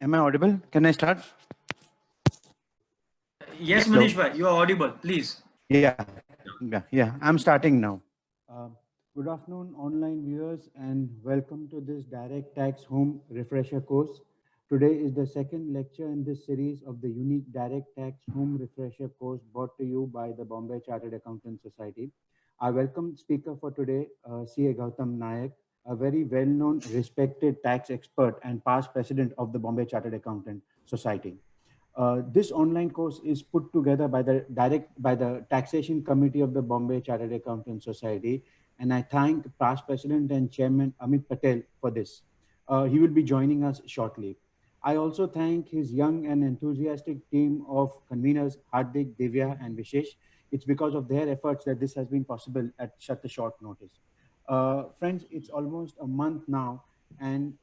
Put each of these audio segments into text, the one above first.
Am I audible? Can I start? Yes, Hello. Manish bhai, you are audible. Please. Yeah. I'm starting now. Uh, Good afternoon, online viewers, and welcome to this Direct Tax Home Refresher course. Today is the second lecture in this series of the unique Direct Tax Home Refresher course brought to you by the Bombay Chartered Accountants Society. Our welcome speaker for today, CA Gautam Nayak, a very well-known, respected tax expert and past president of the Bombay Chartered Accountant Society. This online course is put together by the Taxation Committee of the Bombay Chartered Accountants Society, and I thank past president and chairman Amit Patel for this. He will be joining us shortly. I also thank his young and enthusiastic team of conveners, Hardik, Divya, and Vishesh. It's because of their efforts that this has been possible at such a short notice. Friends, it's almost a month now, and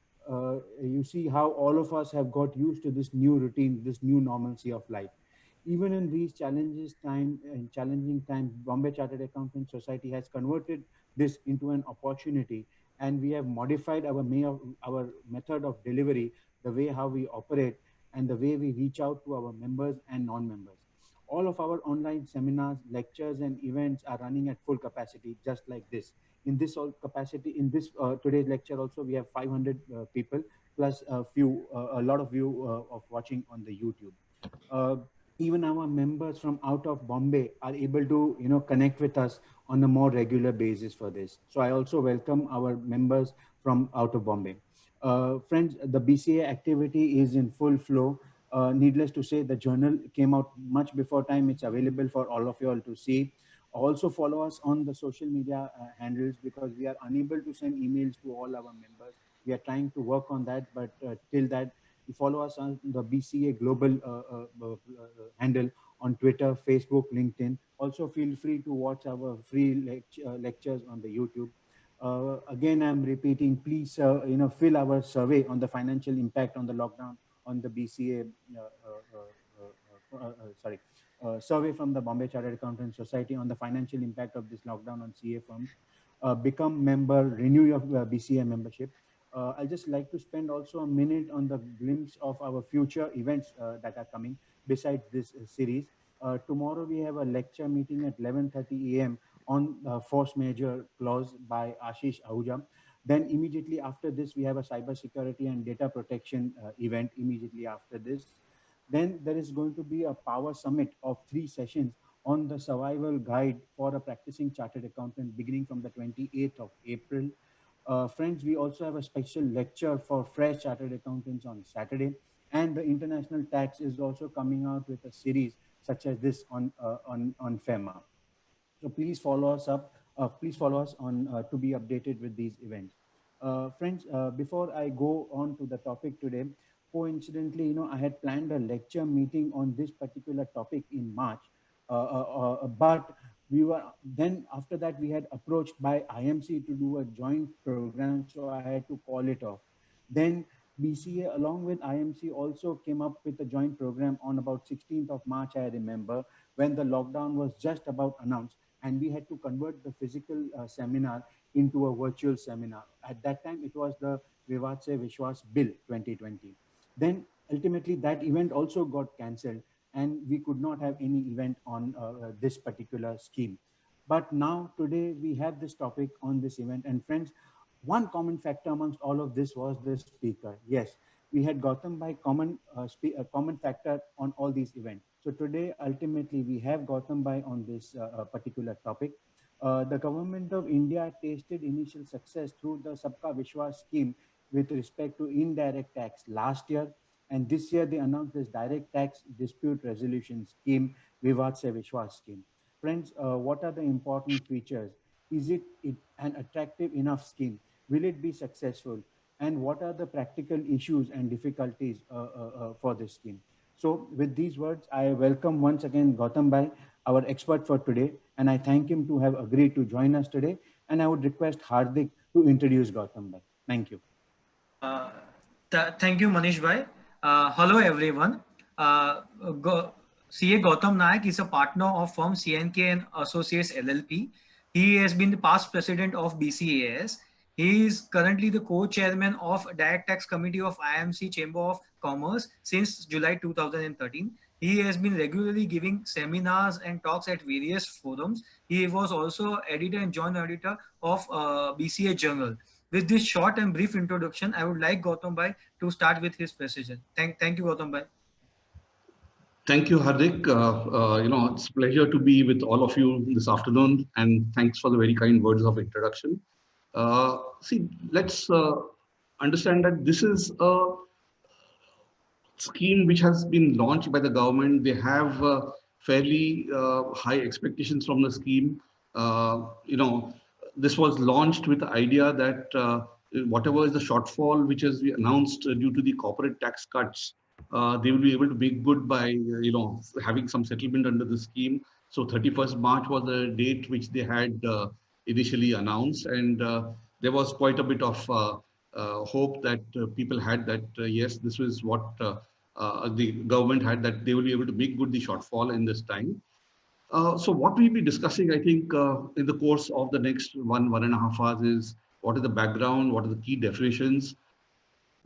you see how all of us have got used to this new routine, this new normalcy of life. Even in these challenging times, Bombay Chartered Accountants Society has converted this into an opportunity, and we have modified our method of delivery, the way how we operate, and the way we reach out to our members and non-members. All of our online seminars, lectures, and events are running at full capacity, just like this. In this all capacity, in this today's lecture, also we have 500 people plus a lot of you of watching on the YouTube. Uh, Even our members from out of Bombay are able to connect with us on a more regular basis for this. So I also welcome our members from out of Bombay. Friends, the BCA activity is in full flow. Needless to say, the journal came out much before time. It's available for all of you all to see. Also follow us on the social media handles, because we are unable to send emails to all our members. We are trying to work on that, but till that, you follow us on the BCA Global handle on Twitter, Facebook, LinkedIn. Also, feel free to watch our free lectures on the YouTube. Again, I'm repeating, please, fill our survey on the financial impact on the lockdown on the BCA, sorry, survey from the Bombay Chartered Accountants Society on the financial impact of this lockdown on CA firms. Become member, renew your BCA membership. I'd just like to spend also a minute on the glimpse of our future events that are coming besides this series. Tomorrow we have a lecture meeting at 11:30 a.m. on force majeure clause by Ashish Ahuja. Then immediately after this, we have a cyber security and data protection event immediately after this. Then there is going to be a power summit of 3 sessions on the survival guide for a practicing chartered accountant beginning from the 28th of April. Friends, we also have a special lecture for fresh chartered accountants on Saturday, and the international tax is also coming out with a series such as this on FEMA. So please follow us up. Please follow us on to be updated with these events. Friends, before I go on to the topic today, coincidentally, I had planned a lecture meeting on this particular topic in March, but we were then after that we had approached by IMC to do a joint program, so I had to call it off. Then BCA along with IMC also came up with a joint program on about 16th of March, I remember, when the lockdown was just about announced, and we had to convert the physical seminar into a virtual seminar. At that time, it was the Vivad Se Vishwas Bill 2020. Then ultimately that event also got cancelled, and we could not have any event on this particular scheme. But now today we have this topic on this event. And friends, one common factor amongst all of this was the speaker. Yes, we had Gautam by a common factor on all these events. So today, ultimately, we have Gautam by on this particular topic. The government of India tasted initial success through the Sabka Vishwas scheme with respect to indirect tax last year. And this year, they announced this direct tax dispute resolution scheme, Vivad Se Vishwas scheme. Friends, what are the important features? Is it an attractive enough scheme? Will it be successful? And what are the practical issues and difficulties for this scheme? So with these words, I welcome once again Gautam Bhai, our expert for today, and I thank him to have agreed to join us today. And I would request Hardik to introduce Gautam Bhai. Thank you. Uh, Thank you, Manish bhai. Hello, everyone. CA Gautam Nayak is a partner of firm CNK and Associates LLP. He has been the past president of BCAS. He is currently the co-chairman of Direct Tax Committee of IMC Chamber of Commerce since July 2013. He has been regularly giving seminars and talks at various forums. He was also editor and joint editor of BCA Journal. With this short and brief introduction, I would like Gautam Bhai to start with his precision. Thank you, Gautam Bhai. Thank you, Hardik. It's a pleasure to be with all of you this afternoon, and thanks for the very kind words of introduction. Let's understand that this is a scheme which has been launched by the government. They have fairly high expectations from the scheme. This was launched with the idea that whatever is the shortfall which has been announced due to the corporate tax cuts, they will be able to make good by having some settlement under the scheme. So 31st March was the date which they had initially announced, and there was quite a bit of hope that people had that yes, this is what the government had, that they will be able to make good the shortfall in this time. So what we'll be discussing, I think, in the course of the next 1.5 hours is what is the background, what are the key definitions,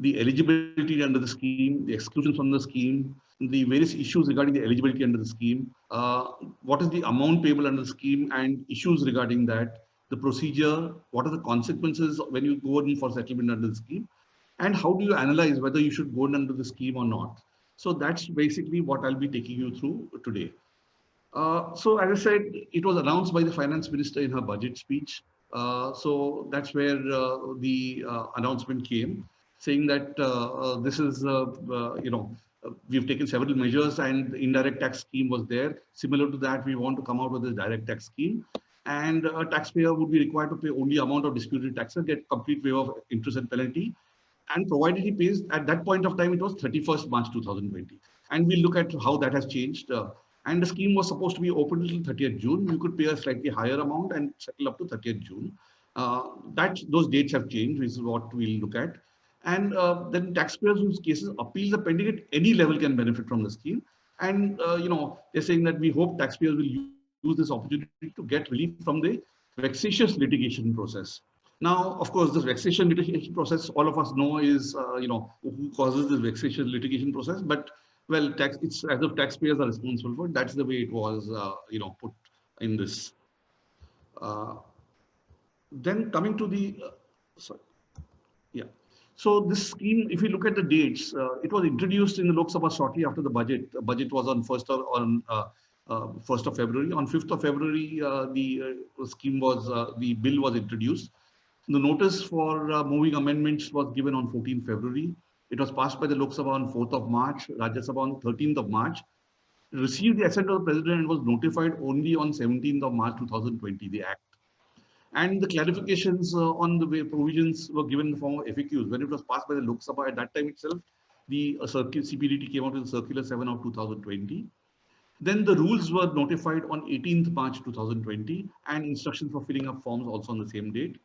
the eligibility under the scheme, the exclusions from the scheme, the various issues regarding the eligibility under the scheme, what is the amount payable under the scheme and issues regarding that, the procedure, what are the consequences when you go in for settlement under the scheme, and how do you analyze whether you should go under the scheme or not. So that's basically what I'll be taking you through today. So as I said, it was announced by the finance minister in her budget speech. So that's where the announcement came, saying that this is, we've taken several measures and the indirect tax scheme was there. Similar to that, we want to come out with this direct tax scheme. And a taxpayer would be required to pay only amount of disputed taxes, get complete waiver of interest and penalty. And provided he pays, at that point of time, it was 31st March 2020. And we'll look at how that has changed. And the scheme was supposed to be open until 30th June. You could pay a slightly higher amount and settle up to 30th June. Those dates have changed, which is what we'll look at. And then taxpayers whose cases appeals are pending at any level can benefit from the scheme. And they're saying that we hope taxpayers will use this opportunity to get relief from the vexatious litigation process. Now, of course, this vexatious litigation process, all of us know is, who causes this vexatious litigation process. But well, it's as if taxpayers are responsible for it. That's the way it was, put in this. Then coming to the, sorry, yeah. So this scheme, if you look at the dates, it was introduced in the Lok Sabha shortly after the budget. The budget was on 1st of February. On 5th of February, the scheme was, the bill was introduced. The notice for moving amendments was given on 14th February. It was passed by the Lok Sabha on 4th of March, Rajya Sabha on 13th of March, received the assent of the President and was notified only on 17th of March 2020, the Act. And the clarifications on the way provisions were given in the form of FAQs. When it was passed by the Lok Sabha at that time itself, the CPDT came out with Circular 7 of 2020. Then the rules were notified on 18th March 2020 and instructions for filling up forms also on the same date.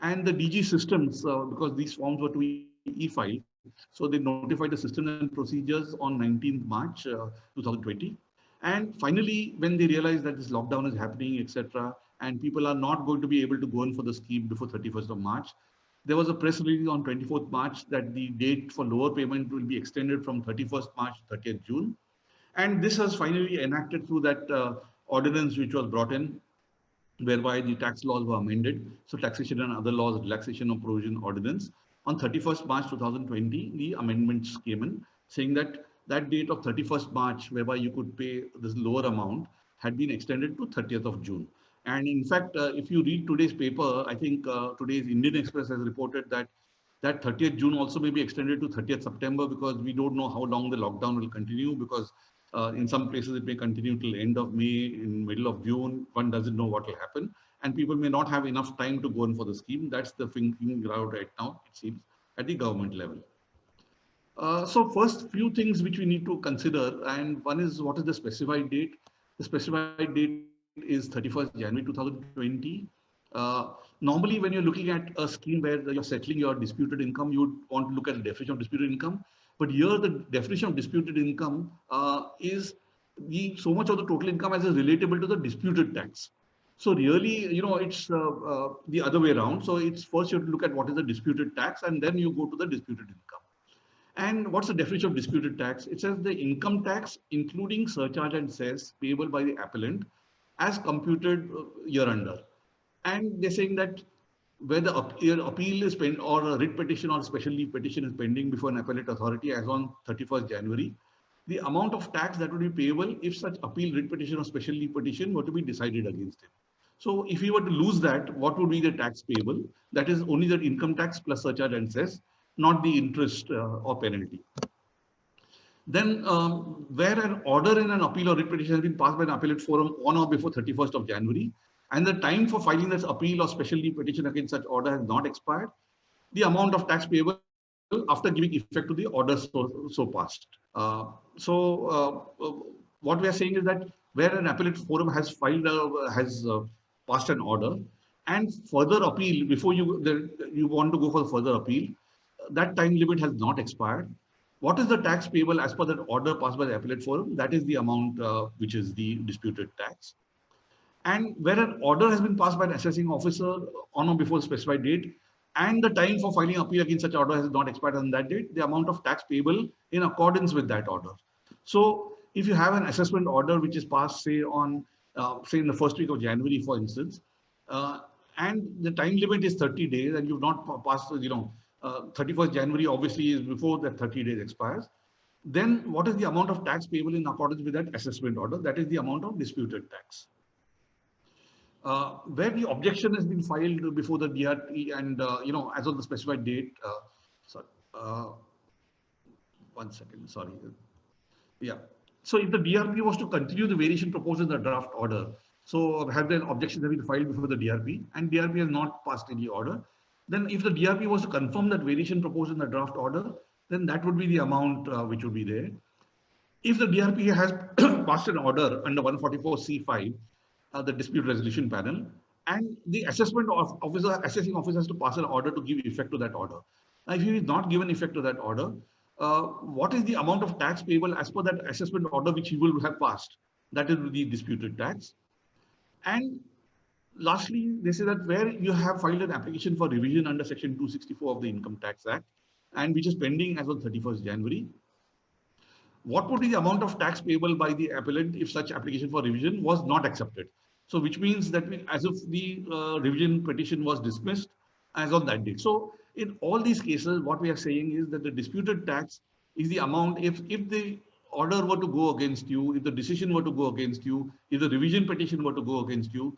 And the DG systems, because these forms were to be e-filed, so they notified the systems and procedures on 19th March 2020. And finally, when they realized that this lockdown is happening, etc., and people are not going to be able to go in for the scheme before 31st of March, there was a press release on 24th March that the date for lower payment will be extended from 31st March to 30th June. And this was finally enacted through that ordinance which was brought in, whereby the tax laws were amended. So taxation and other laws, relaxation of provision ordinance. On 31st March 2020, the amendments came in saying that that date of 31st March, whereby you could pay this lower amount, had been extended to 30th of June. And in fact, if you read today's paper, I think today's Indian Express has reported that 30th June also may be extended to 30th September because we don't know how long the lockdown will continue, because in some places it may continue till end of May, in middle of June, one doesn't know what will happen. And people may not have enough time to go in for the scheme. That's the thinking right now, it seems, at the government level. So first few things which we need to consider, and one is what is the specified date? The specified date is 31st January 2020. Normally, when you're looking at a scheme where you're settling your disputed income, you would want to look at the definition of disputed income. But here, the definition of disputed income is so much of the total income as is relatable to the disputed tax. So really, it's the other way around. So it's first you have to look at what is the disputed tax, and then you go to the disputed income. And what's the definition of disputed tax? It says the income tax, including surcharge and cess payable by the appellant as computed year under. And they're saying that where the appeal is pending or a writ petition or special leave petition is pending before an appellate authority as on 31st January, the amount of tax that would be payable if such appeal, writ petition or special leave petition were to be decided against him. So if he were to lose that, what would be the tax payable? That is only the income tax plus surcharge and cess, not the interest or penalty. Then where an order in an appeal or writ petition has been passed by an appellate forum on or before 31st of January, and the time for filing this appeal or special leave petition against such order has not expired, the amount of tax payable after giving effect to the order so passed. What we are saying is that where an appellate forum has filed passed an order and further appeal before you want to go for the further appeal, that time limit has not expired. What is the tax payable as per that order passed by the appellate forum? That is the amount which is the disputed tax. And where an order has been passed by an assessing officer on or before a specified date, and the time for filing appeal against such order has not expired on that date, the amount of tax payable in accordance with that order. So if you have an assessment order which is passed, say on, say in the first week of January, for instance, and the time limit is 30 days and you've not passed, 31st January obviously is before that 30 days expires, then what is the amount of tax payable in accordance with that assessment order? That is the amount of disputed tax. Where the objection has been filed before the DRP and, as on the specified date, sorry, 1 second, sorry. Yeah. So if the DRP was to continue the variation proposed in the draft order, so have the objections have been filed before the DRP and DRP has not passed any order, then if the DRP was to confirm that variation proposed in the draft order, then that would be the amount which would be there. If the DRP has passed an order under 144C5, the dispute resolution panel, and the assessing officer has to pass an order to give effect to that order. Now, if he is not given effect to that order, what is the amount of tax payable as per that assessment order which he will have passed? That is the disputed tax. And lastly, they say that where you have filed an application for revision under section 264 of the Income Tax Act, and which is pending as of 31st January, what would be the amount of tax payable by the appellant if such application for revision was not accepted? So which means that as if the revision petition was dismissed as on that date. So in all these cases, what we are saying is that the disputed tax is the amount if the order were to go against you, if the decision were to go against you, if the revision petition were to go against you,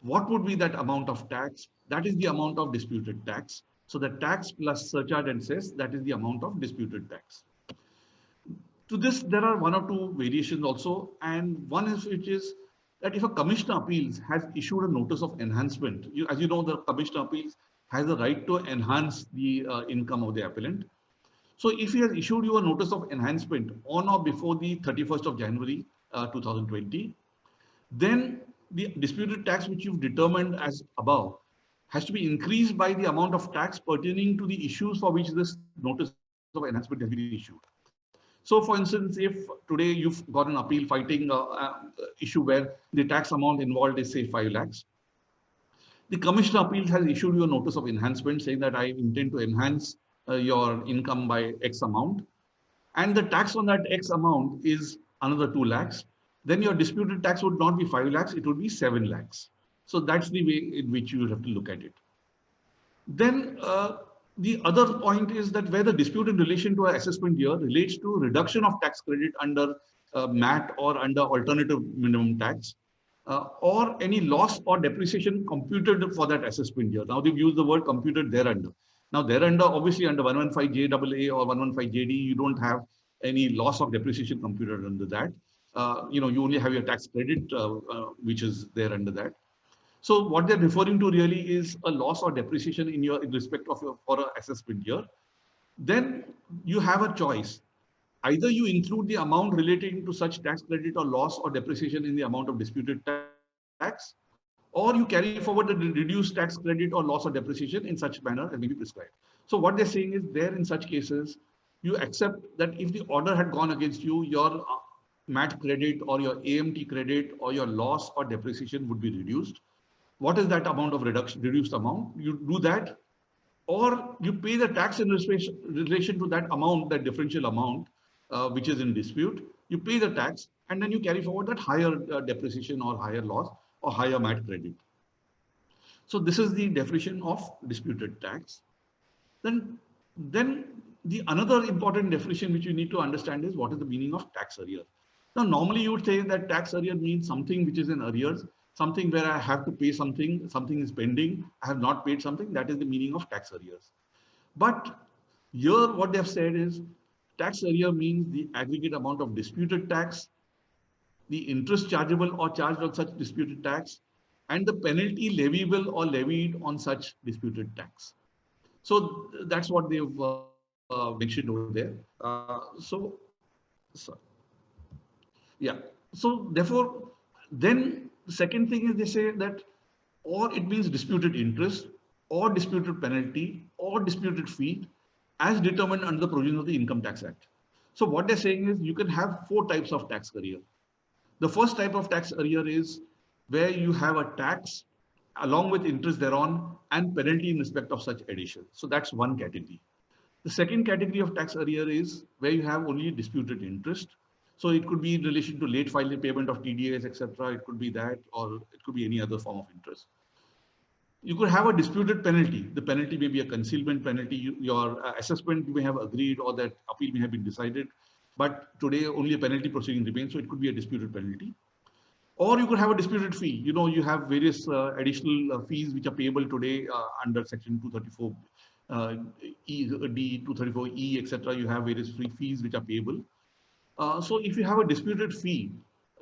what would be that amount of tax? That is the amount of disputed tax. So the tax plus surcharge and cess, that is the amount of disputed tax. To this, there are one or two variations also, and one is which is that if a commissioner appeals has issued a notice of enhancement, as you know, the commissioner appeals has the right to enhance the income of the appellant. So if he has issued you a notice of enhancement on or before the 31st of January 2020, then the disputed tax which you've determined as above has to be increased by the amount of tax pertaining to the issues for which this notice of enhancement has been issued. So for instance, if today you've got an appeal fighting issue where the tax amount involved is say 5 lakhs, the Commissioner Appeals has issued you a notice of enhancement saying that I intend to enhance your income by X amount, and the tax on that X amount is another 2 lakhs, then your disputed tax would not be 5 lakhs, it would be 7 lakhs. So that's the way in which you have to look at it. Then the other point is that where the dispute in relation to an assessment year relates to reduction of tax credit under MAT or under alternative minimum tax, or any loss or depreciation computed for that assessment year. Now they've used the word computed thereunder. Now thereunder, obviously under 115JAA or 115JD, you don't have any loss of depreciation computed under that. You only have your tax credit, which is there under that. So what they're referring to really is a loss or depreciation in respect of your for an assessment year. Then you have a choice. Either you include the amount relating to such tax credit or loss or depreciation in the amount of disputed tax, or you carry forward the reduced tax credit or loss or depreciation in such manner as may be prescribed. So what they're saying is there in such cases, you accept that if the order had gone against you, your MAT credit or your AMT credit or your loss or depreciation would be reduced. what is that amount of reduced amount? You do that, or you pay the tax in relation to that amount, that differential amount, which is in dispute. You pay the tax, and then you carry forward that higher depreciation or higher loss or higher MAT credit. So this is the definition of disputed tax. Then the another important definition which you need to understand is what is the meaning of tax arrear. Now, normally you would say that tax arrear means something which is in arrears, something where I have to pay something, something is pending, I have not paid something, that is the meaning of tax arrears. But here what they have said is tax arrear means the aggregate amount of disputed tax, the interest chargeable or charged on such disputed tax, and the penalty leviable or levied on such disputed tax. So that's what they've mentioned over there. So yeah. So therefore, then the second thing is they say that, or it means disputed interest, or disputed penalty, or disputed fee, as determined under the provisions of the Income Tax Act. So what they're saying is you can have 4 types of tax arrear. The first type of tax arrear is where you have a tax along with interest thereon and penalty in respect of such addition. So that's one category. The second category of tax arrear is where you have only disputed interest. So it could be in relation to late filing payment of TDS, etc. It could be that, or it could be any other form of interest. You could have a disputed penalty. The penalty may be a concealment penalty. Your assessment you may have agreed, or that appeal may have been decided, but today only a penalty proceeding remains. So it could be a disputed penalty. Or you could have a disputed fee. You know, you have various additional fees which are payable today under Section 234 E, D, 234E, etc. You have various free fees which are payable. So if you have a disputed fee,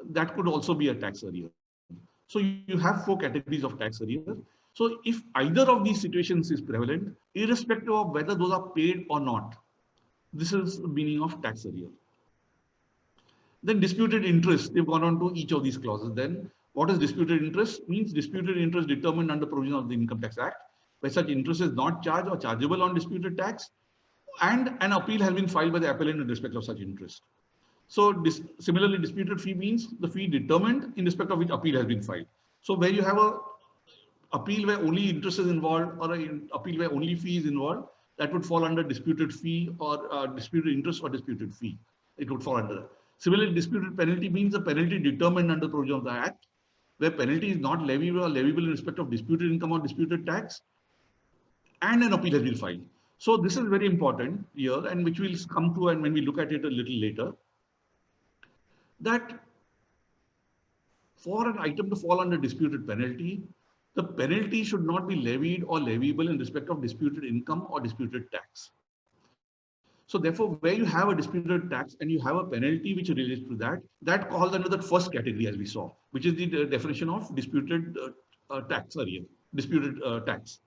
that could also be a tax arrear. So you have 4 categories of tax arrear. So if either of these situations is prevalent, irrespective of whether those are paid or not, this is the meaning of tax arrear. Then disputed interest, they've gone on to each of these clauses. Then what is disputed interest? Means disputed interest determined under provision of the Income Tax Act, where such interest is not charged or chargeable on disputed tax, and an appeal has been filed by the appellant in respect of such interest. So similarly, disputed fee means the fee determined in respect of which appeal has been filed. So where you have a appeal where only interest is involved, or an appeal where only fee is involved, that would fall under disputed fee, or disputed interest or disputed fee. It would fall under that. Similarly, disputed penalty means a penalty determined under provision of the Act, where penalty is not leviable or leviable in respect of disputed income or disputed tax, and an appeal has been filed. So this is very important here, and which we'll come to, and when we look at it a little later, that for an item to fall under disputed penalty, the penalty should not be levied or leviable in respect of disputed income or disputed tax. So therefore, where you have a disputed tax and you have a penalty which relates to that, that falls under the first category, as we saw, which is the definition of disputed tax arrear, disputed tax.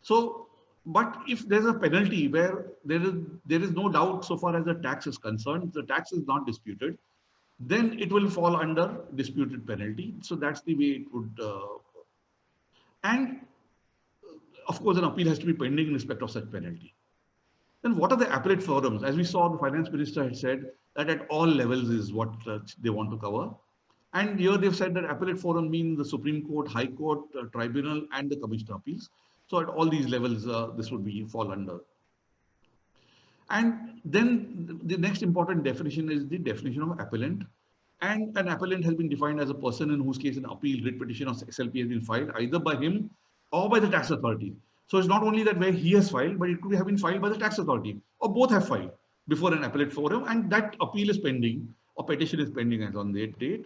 So, but if there's a penalty where there is no doubt so far as the tax is concerned, the tax is not disputed, then it will fall under disputed penalty. So that's the way it would. And of course, an appeal has to be pending in respect of such penalty. Then what are the appellate forums? As we saw, the finance minister had said that at all levels is what they want to cover. And here they've said that appellate forum means the Supreme Court, High Court, Tribunal, and the Commission of Appeals. So at all these levels, this would fall under. And then the next important definition is the definition of appellant. And an appellant has been defined as a person in whose case an appeal, writ petition, or SLP has been filed either by him or by the tax authority. So it's not only that where he has filed, but it could have been filed by the tax authority, or both have filed before an appellate forum, and that appeal is pending or petition is pending as on that date.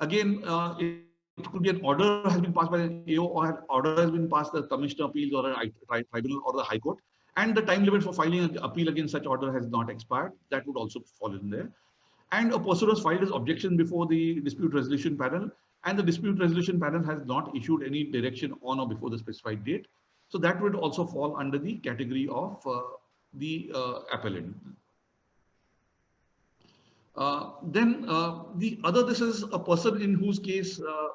Again, it could be an order has been passed by the AO, or an order has been passed by the Commission of Appeals or a tribunal or the High Court, and the time limit for filing an appeal against such order has not expired. That would also fall in there. And a person has filed his objection before the dispute resolution panel, and the dispute resolution panel has not issued any direction on or before the specified date. So that would also fall under the category of the appellant. Then the other, this is a person in whose case, a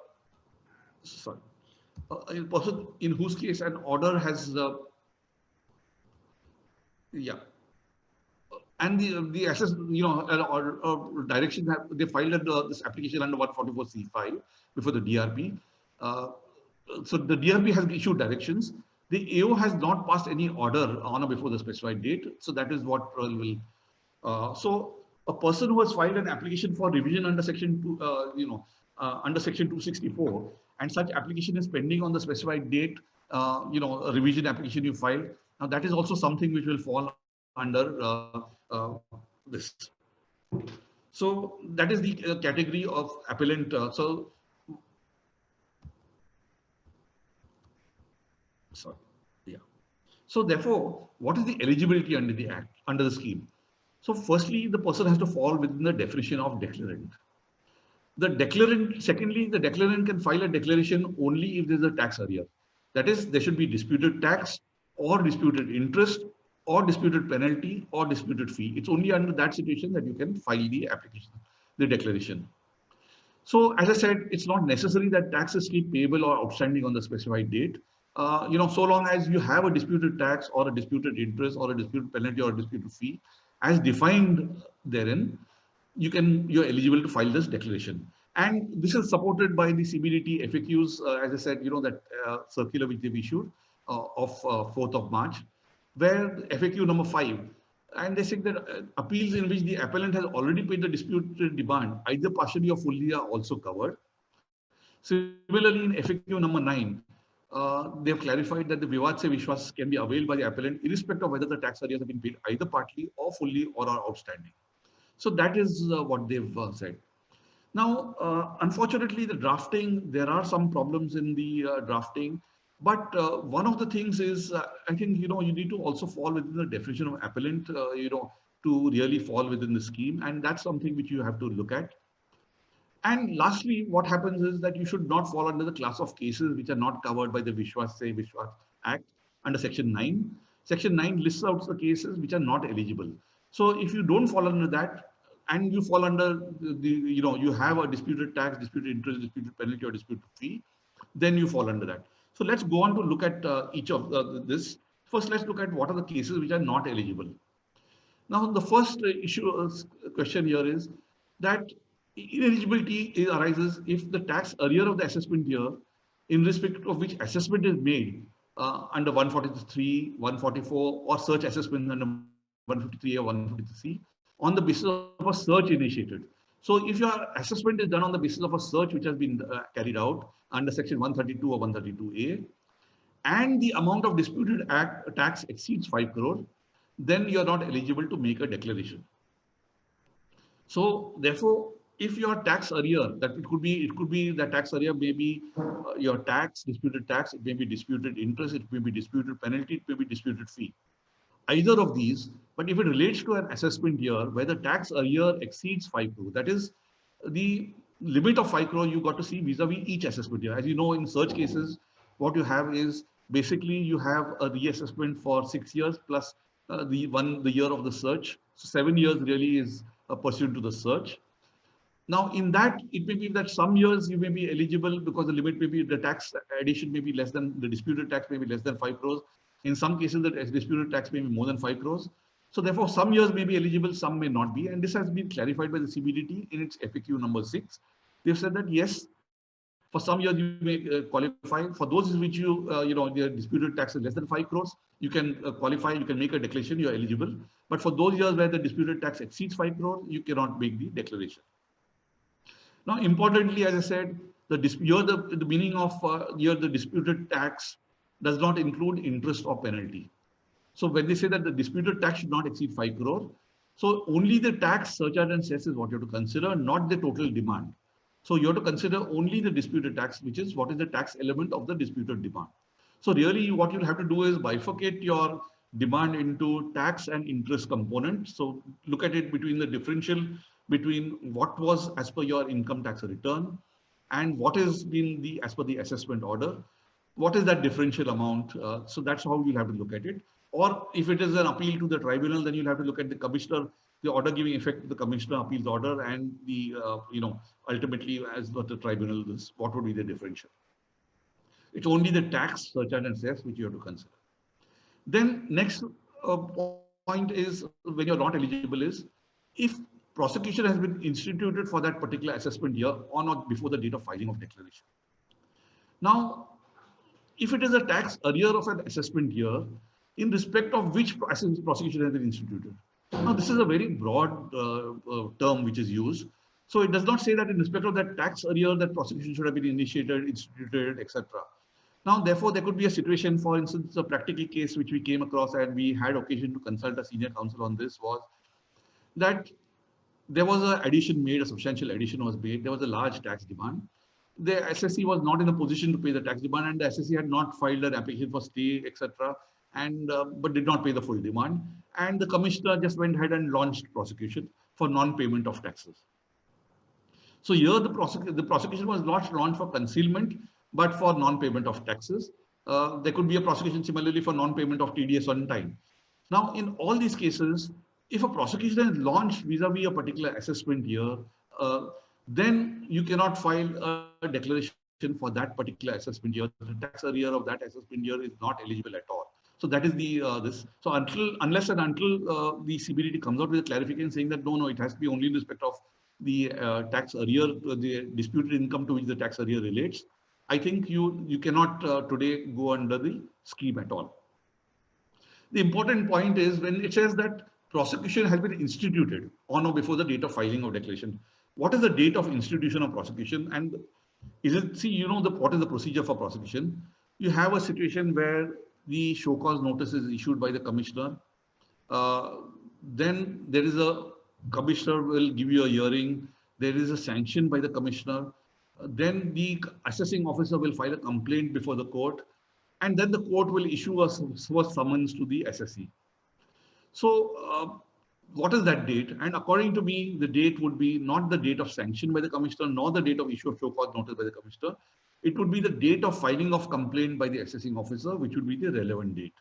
person in whose case an order has, and the assess, or direction they filed this application under 144C5 before the DRP. so the DRP has issued directions. The AO has not passed any order on or before the specified date. So that is what will. So a person who has filed an application for revision under section 2, under section 264, and such application is pending on the specified date, a revision application you filed. Now that is also something which will fall under this. So that is the category of appellant. Sorry. Yeah. So therefore, what is the eligibility under the act, under the scheme? So firstly, the person has to fall within the definition of declarant. The declarant, secondly, the declarant can file a declaration only if there is a tax arrear. That is, there should be disputed tax or disputed interest or disputed penalty or disputed fee. It's only under that situation that you can file the application, the declaration. So as I said, it's not necessary that tax is still payable or outstanding on the specified date. So long as you have a disputed tax or a disputed interest or a disputed penalty or a disputed fee as defined therein, you're eligible to file this declaration. And this is supported by the CBDT FAQs, as I said, that circular which they've issued of 4th of March, where FAQ number 5, and they say that appeals in which the appellant has already paid the disputed demand, either partially or fully, are also covered. Similarly, in FAQ number 9, they have clarified that the Vivad Se Vishwas can be availed by the appellant irrespective of whether the tax arrears have been paid either partly or fully or are outstanding. So that is what they've said. Now, unfortunately, the drafting, there are some problems in the drafting. But one of the things is, I think, you need to also fall within the definition of appellant, to really fall within the scheme. And that's something which you have to look at. And lastly, what happens is that you should not fall under the class of cases which are not covered by the Vishwas Se Vishwas Act under Section 9. Section 9 lists out the cases which are not eligible. So if you don't fall under that and you fall under you have a disputed tax, disputed interest, disputed penalty or disputed fee, then you fall under that. So let's go on to look at each of this. First, let's look at what are the cases which are not eligible. Now, the first question here is that ineligibility arises if the tax arrear of the assessment year, in respect of which assessment is made under 143, 144, or search assessment under 153 or 153, on the basis of a search initiated. So if your assessment is done on the basis of a search which has been carried out under section 132 or 132A, and the amount of disputed tax exceeds 5 crore, then you're not eligible to make a declaration. So therefore, if your tax arrear, that it could be that tax arrear may be your tax, disputed tax, it may be disputed interest, it may be disputed penalty, it may be disputed fee. Either of these, but if it relates to an assessment year where the tax arrear exceeds 5 crore, that is the limit of 5 crore you got to see vis-a-vis each assessment year. As you know, in search cases, what you have is basically you have a reassessment for 6 years plus the year of the search. So 7 years really is pursuant to the search. Now, in that, it may be that some years you may be eligible because the limit may be, the tax addition may be less than, the disputed tax may be less than 5 crores. In some cases, the disputed tax may be more than 5 crores. So therefore, some years may be eligible, some may not be. And this has been clarified by the CBDT in its FAQ number 6. They've said that, yes, for some years you may qualify. For those in which the disputed tax is less than 5 crores, you can qualify, you can make a declaration, you're eligible. But for those years where the disputed tax exceeds 5 crores, you cannot make the declaration. Now, importantly, as I said, the meaning of the disputed tax does not include interest or penalty. So when they say that the disputed tax should not exceed 5 crore, so only the tax, surcharge and cess is what you have to consider, not the total demand. So you have to consider only the disputed tax, which is what is the tax element of the disputed demand. So really what you'll have to do is bifurcate your demand into tax and interest components. So look at it between the differential between what was as per your income tax return and what has been the as per the assessment order. What is that differential amount? So that's how you'll have to look at it. Or if it is an appeal to the tribunal, then you'll have to look at the commissioner, the order giving effect to the commissioner appeals order, and the ultimately as what the tribunal is, what would be the differential. It's only the tax, surcharge and cess which you have to consider. Then next point is when you're not eligible is if prosecution has been instituted for that particular assessment year on or before the date of filing of declaration. Now, if it is a tax arrear of an assessment year in respect of which prosecution has been instituted. Now, this is a very broad term which is used. So it does not say that in respect of that tax arrear that prosecution should have been initiated, instituted, etc. Now, therefore, there could be a situation, for instance, a practical case which we came across and we had occasion to consult a senior counsel on this was that there was an addition made, a substantial addition was made. There was a large tax demand. The SSC was not in a position to pay the tax demand, and the SSC had not filed an application for stay, etc., and but did not pay the full demand. And the commissioner just went ahead and launched prosecution for non-payment of taxes. So here the prosecution was not launched for concealment, but for non-payment of taxes. There could be a prosecution similarly for non-payment of TDS on time. Now, in all these cases, if a prosecution is launched vis-a-vis a particular assessment year, then you cannot file a declaration for that particular assessment year. The tax arrear of that assessment year is not eligible at all. So that is the this. So unless and until the CBDT comes out with a clarification saying that no, it has to be only in respect of the tax arrear, the disputed income to which the tax arrear relates, I think you cannot today go under the scheme at all. The important point is when it says that prosecution has been instituted on or before the date of filing of declaration. What is the date of institution of prosecution? And is it, see, you know, what is the procedure for prosecution? You have a situation where the show cause notice is issued by the commissioner. Then there is a commissioner will give you a hearing. There is a sanction by the commissioner. Then the assessing officer will file a complaint before the court. And then the court will issue a summons to the SSC. So what is that date? And according to me, the date would be not the date of sanction by the commissioner, nor the date of issue of show cause notice by the commissioner. It would be the date of filing of complaint by the assessing officer, which would be the relevant date.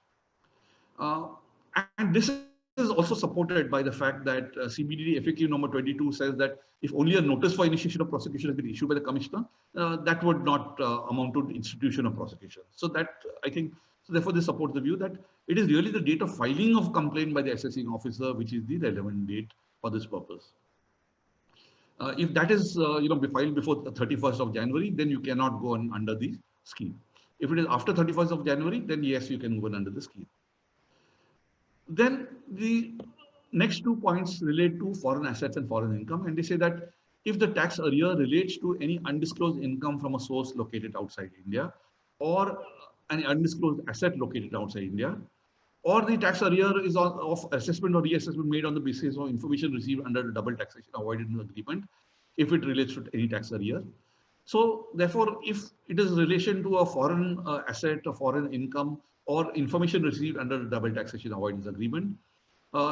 And this is also supported by the fact that CBDT FAQ number 22 says that if only a notice for initiation of prosecution has been issued by the commissioner, that would not amount to institution of prosecution. So that, I think, so therefore this supports the view that it is really the date of filing of complaint by the assessing officer which is the relevant date for this purpose. If that is filed before the 31st of January, then you cannot go on under the scheme. If it is after 31st of January, then yes, you can go under the scheme. Then the next 2 points relate to foreign assets and foreign income, and they say that if the tax arrear relates to any undisclosed income from a source located outside India, or an undisclosed asset located outside India, or the tax arrear is of assessment or reassessment made on the basis of information received under the double taxation avoidance agreement, if it relates to any tax arrear. So therefore, if it is relation to a foreign asset, a foreign income, or information received under the double taxation avoidance agreement,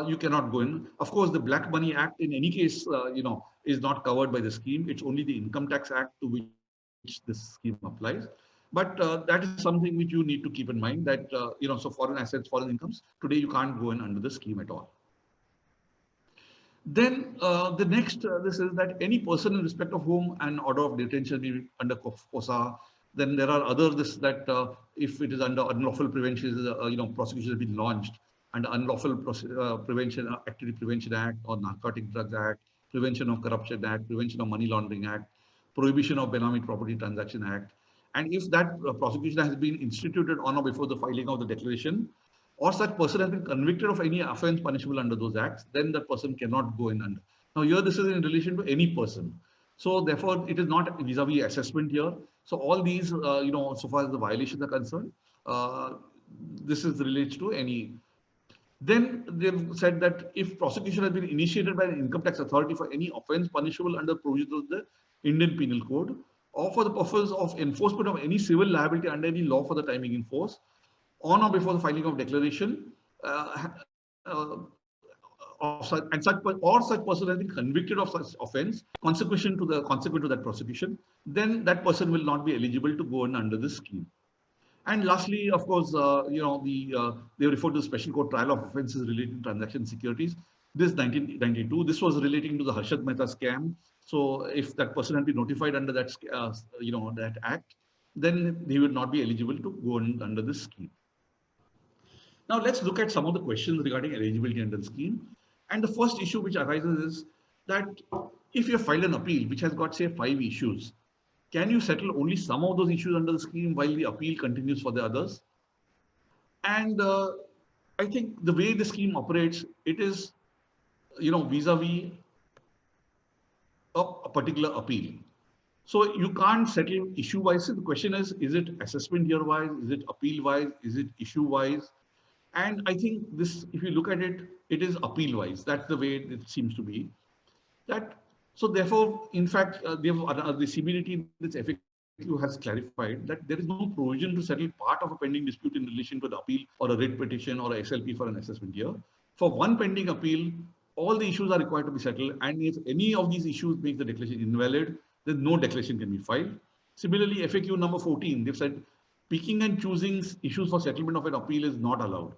you cannot go in. Of course, the Black Money Act in any case, is not covered by the scheme. It's only the Income Tax Act to which this scheme applies. But that is something which you need to keep in mind that, so foreign assets, foreign incomes, today you can't go in under the scheme at all. Then the next, this is that any person in respect of whom an order of detention be under COSA, then there are others that if it is under unlawful prevention, prosecution has been launched under Unlawful Prevention, Activity Prevention Act or Narcotic Drugs Act, Prevention of Corruption Act, Prevention of Money Laundering Act, Prohibition of Benami Property Transaction Act. And if that prosecution has been instituted on or before the filing of the declaration, or such person has been convicted of any offense punishable under those acts, then that person cannot go in under. Now here this is in relation to any person. So therefore it is not vis-a-vis assessment here. So all these, so far as the violations are concerned, this is relates to any. Then they've said that if prosecution has been initiated by an income tax authority for any offense punishable under provisions of the Indian Penal Code, or for the purpose of enforcement of any civil liability under any law for the time being in force, on or before the filing of declaration, such person has been convicted of such offence consequent to that prosecution, then that person will not be eligible to go in under this scheme. And lastly, of course, they refer to the special court trial of offences relating to transaction securities. This 1992, this was relating to the Harshad Mehta scam. So if that person had been notified under that, that act, then he would not be eligible to go in under this scheme. Now let's look at some of the questions regarding eligibility under the scheme. And the first issue which arises is that if you file an appeal which has got, say, 5 issues, Can you settle only some of those issues under the scheme while the appeal continues for the others? And I think the way the scheme operates, it is, vis-a-vis a particular appeal. So you can't settle issue wise. The question is it assessment year wise? Is it appeal wise? Is it issue wise? And I think this, if you look at it, it is appeal wise. That's the way it seems to be. That so therefore, in fact, the CBDT, this FAQ has clarified that there is no provision to settle part of a pending dispute in relation to the appeal or a writ petition or a SLP for an assessment year. For one pending appeal, all the issues are required to be settled, and if any of these issues make the declaration invalid, then no declaration can be filed. Similarly, FAQ number 14, they've said picking and choosing issues for settlement of an appeal is not allowed.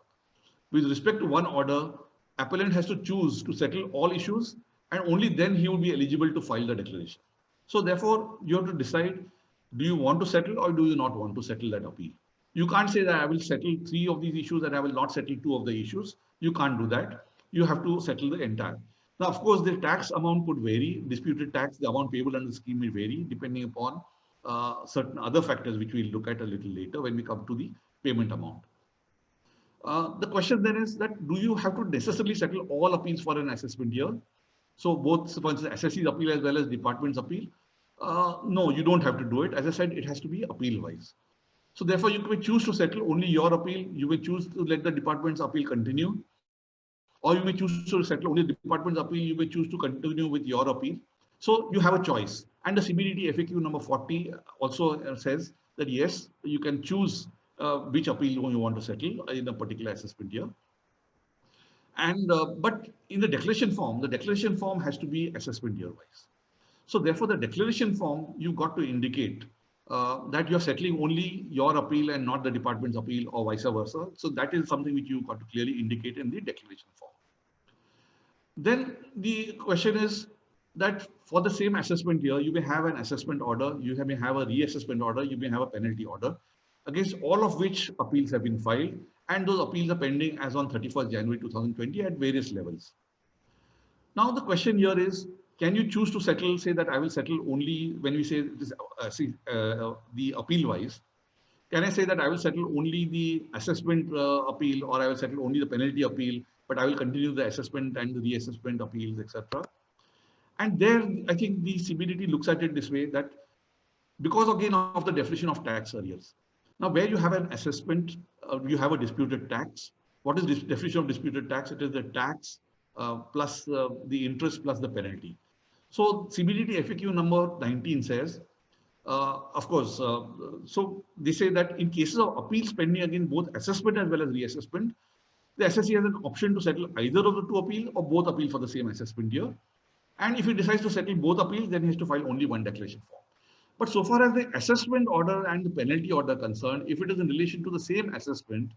With respect to one order, appellant has to choose to settle all issues, and only then he will be eligible to file the declaration. So therefore, you have to decide, do you want to settle or do you not want to settle that appeal? You can't say that I will settle 3 of these issues and I will not settle 2 of the issues. You can't do that. You have to settle the entire. Now, of course, the tax amount could vary. Disputed tax, the amount payable under the scheme may vary depending upon certain other factors, which we'll look at a little later when we come to the payment amount. The question then is that, do you have to necessarily settle all appeals for an assessment year? So both, for instance, SSC's appeal as well as department's appeal? No, you don't have to do it. As I said, it has to be appeal wise. So therefore, you may choose to settle only your appeal. You may choose to let the department's appeal continue. Or you may choose to settle only the department's appeal. You may choose to continue with your appeal. So you have a choice. And the CBDT FAQ number 40 also says that yes, you can choose which appeal you want to settle in a particular assessment year. And but in the declaration form has to be assessment year wise. So therefore, the declaration form, you got to indicate that you're settling only your appeal and not the department's appeal or vice versa. So that is something which you got to clearly indicate in the declaration form. Then the question is that for the same assessment year, you may have an assessment order, you may have a reassessment order, you may have a penalty order, against all of which appeals have been filed, and those appeals are pending as on 31st January 2020 at various levels. Now the question here is, can you choose to settle, say that I will settle only when we say this, the appeal wise? Can I say that I will settle only the assessment appeal, or I will settle only the penalty appeal, but I will continue the assessment and the reassessment appeals, etc. And there, I think the CBDT looks at it this way, that because again of the definition of tax arrears. Now, where you have an assessment, you have a disputed tax. What is this definition of disputed tax? It is the tax plus the interest plus the penalty. So CBDT FAQ number 19 says, of course, so they say that in cases of appeals pending against both assessment as well as reassessment, the SSC has an option to settle either of the 2 appeals or both appeals for the same assessment year. And if he decides to settle both appeals, then he has to file only one declaration form. But so far as the assessment order and the penalty order are concerned, if it is in relation to the same assessment,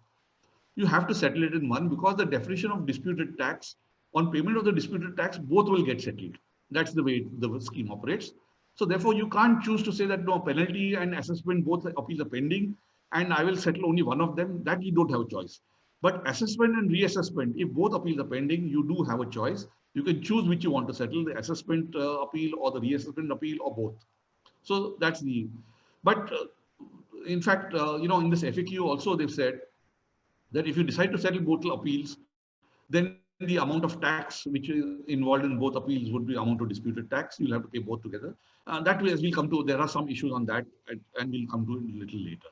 you have to settle it in one, because the definition of disputed tax, on payment of the disputed tax, both will get settled. That's the way the scheme operates. So therefore, you can't choose to say that no, penalty and assessment, both appeals are pending, and I will settle only one of them. That you don't have a choice. But assessment and reassessment, if both appeals are pending, you do have a choice. You can choose which you want to settle, the assessment appeal or the reassessment appeal or both. So that's the, but in fact, in this FAQ also they've said that if you decide to settle both appeals, then the amount of tax which is involved in both appeals would be amount to disputed tax. You'll have to pay both together. That way, as we'll come to, there are some issues on that, and we'll come to it a little later.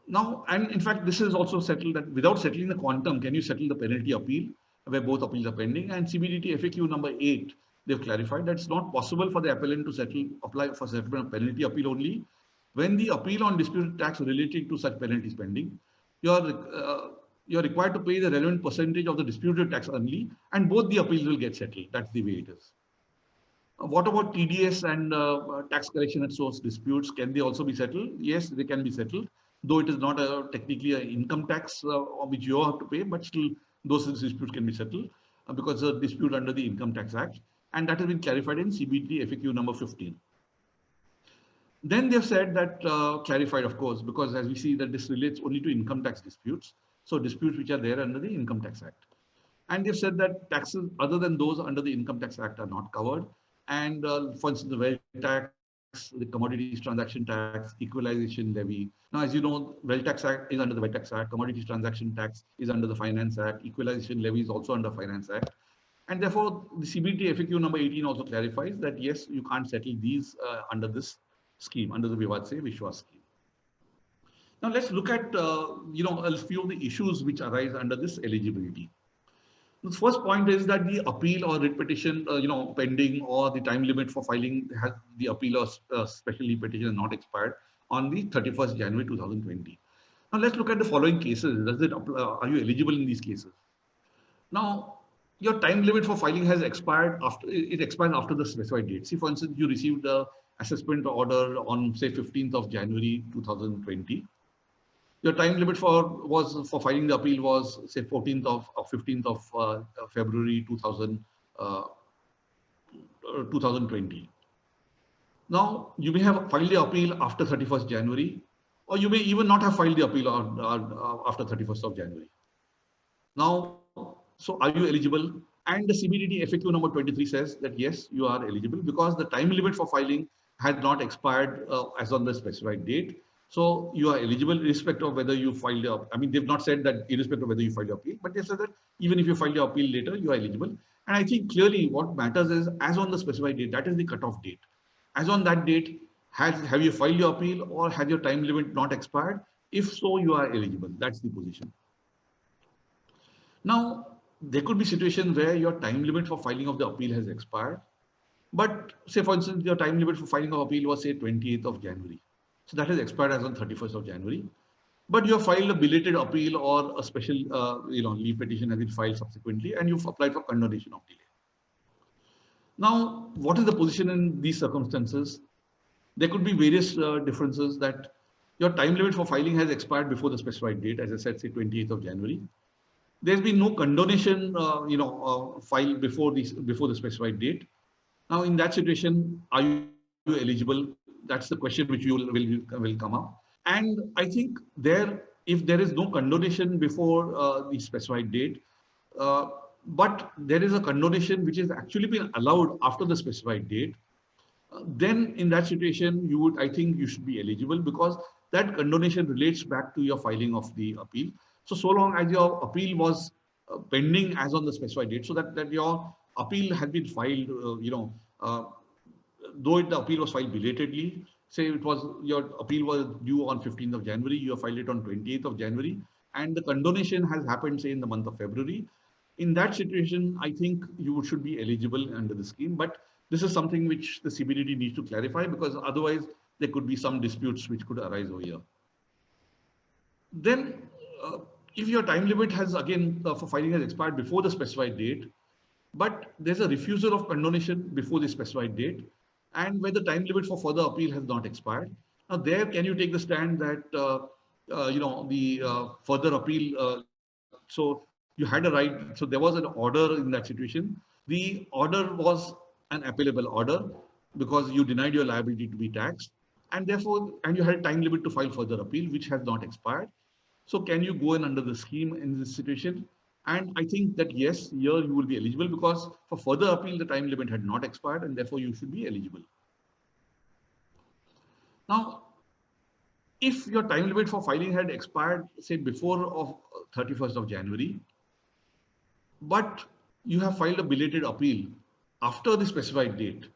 Now, and in fact, this is also settled that without settling the quantum, can you settle the penalty appeal where both appeals are pending? And CBDT FAQ number 8, they've clarified that it's not possible for the appellant to apply for settlement of penalty appeal only when the appeal on disputed tax relating to such penalties pending. You're required to pay the relevant percentage of the disputed tax only, and both the appeals will get settled. That's the way it is. What about TDS and tax collection at source disputes? Can they also be settled? Yes, they can be settled, though it is not technically an income tax which you have to pay, but still those disputes can be settled because it's a dispute under the Income Tax Act. And that has been clarified in CBDT FAQ number 15. Then they've said that, clarified of course, because as we see that this relates only to income tax disputes. So disputes which are there under the Income Tax Act. And they've said that taxes other than those under the Income Tax Act are not covered. And for instance, the wealth tax the Commodities Transaction Tax, Equalization Levy. Now, as you know, Wealth Tax Act is under the Wealth Tax Act, Commodities Transaction Tax is under the Finance Act, Equalization Levy is also under Finance Act. And therefore, the CBT FAQ number 18 also clarifies that yes, you can't settle these under this scheme, under the Vivad Se Vishwas scheme. Now, let's look at a few of the issues which arise under this eligibility. The first point is that the appeal or writ petition, pending, or the time limit for filing the appeal or special leave petition not expired on the 31st January 2020. Now, let's look at the following cases. Are you eligible in these cases? Now, your time limit for filing has expired it expires after the specified date. See, for instance, you received the assessment order on, say, 15th of January 2020. Your time limit for filing the appeal was, say, 14th or 15th of February 2020. Now, you may have filed the appeal after 31st January, or you may even not have filed the appeal after 31st of January. Now, so are you eligible? And the CBDT FAQ number 23 says that yes, you are eligible because the time limit for filing had not expired as on the specified date. So you are eligible irrespective of whether you filed your, I mean, they've not said that irrespective of whether you filed your appeal, but they said that even if you file your appeal later, you are eligible. And I think clearly what matters is as on the specified date, that is the cutoff date. As on that date, have you filed your appeal or has your time limit not expired? If so, you are eligible. That's the position. Now, there could be situations where your time limit for filing of the appeal has expired. But say, for instance, your time limit for filing of appeal was, say, 28th of January. So that has expired as on 31st of January. But you have filed a belated appeal or a special leave petition has been filed subsequently, and you've applied for condonation of delay. Now, what is the position in these circumstances? There could be various differences that your time limit for filing has expired before the specified date, as I said, say 28th of January. There's been no condonation, filed before the specified date. Now, in that situation, are you eligible? That's the question which will come up. And I think if there is no condonation before the specified date, but there is a condonation which has actually been allowed after the specified date, then in that situation, I think you should be eligible because that condonation relates back to your filing of the appeal. So long as your appeal was pending as on the specified date, so that your appeal had been filed, though the appeal was filed belatedly, say your appeal was due on 15th of January, you have filed it on 28th of January, and the condonation has happened, say, in the month of February. In that situation, I think you should be eligible under the scheme, but this is something which the CBDT needs to clarify because otherwise there could be some disputes which could arise over here. Then, if your time limit has for filing has expired before the specified date, but there's a refusal of condonation before the specified date, and where the time limit for further appeal has not expired. Now, there can you take the stand that the further appeal? So you had a right. So there was an order in that situation. The order was an appealable order because you denied your liability to be taxed, and you had a time limit to file further appeal, which has not expired. So can you go in under the scheme in this situation? And I think that yes, here you will be eligible because for further appeal, the time limit had not expired and therefore you should be eligible. Now, if your time limit for filing had expired, say before of 31st of January, but you have filed a belated appeal after the specified date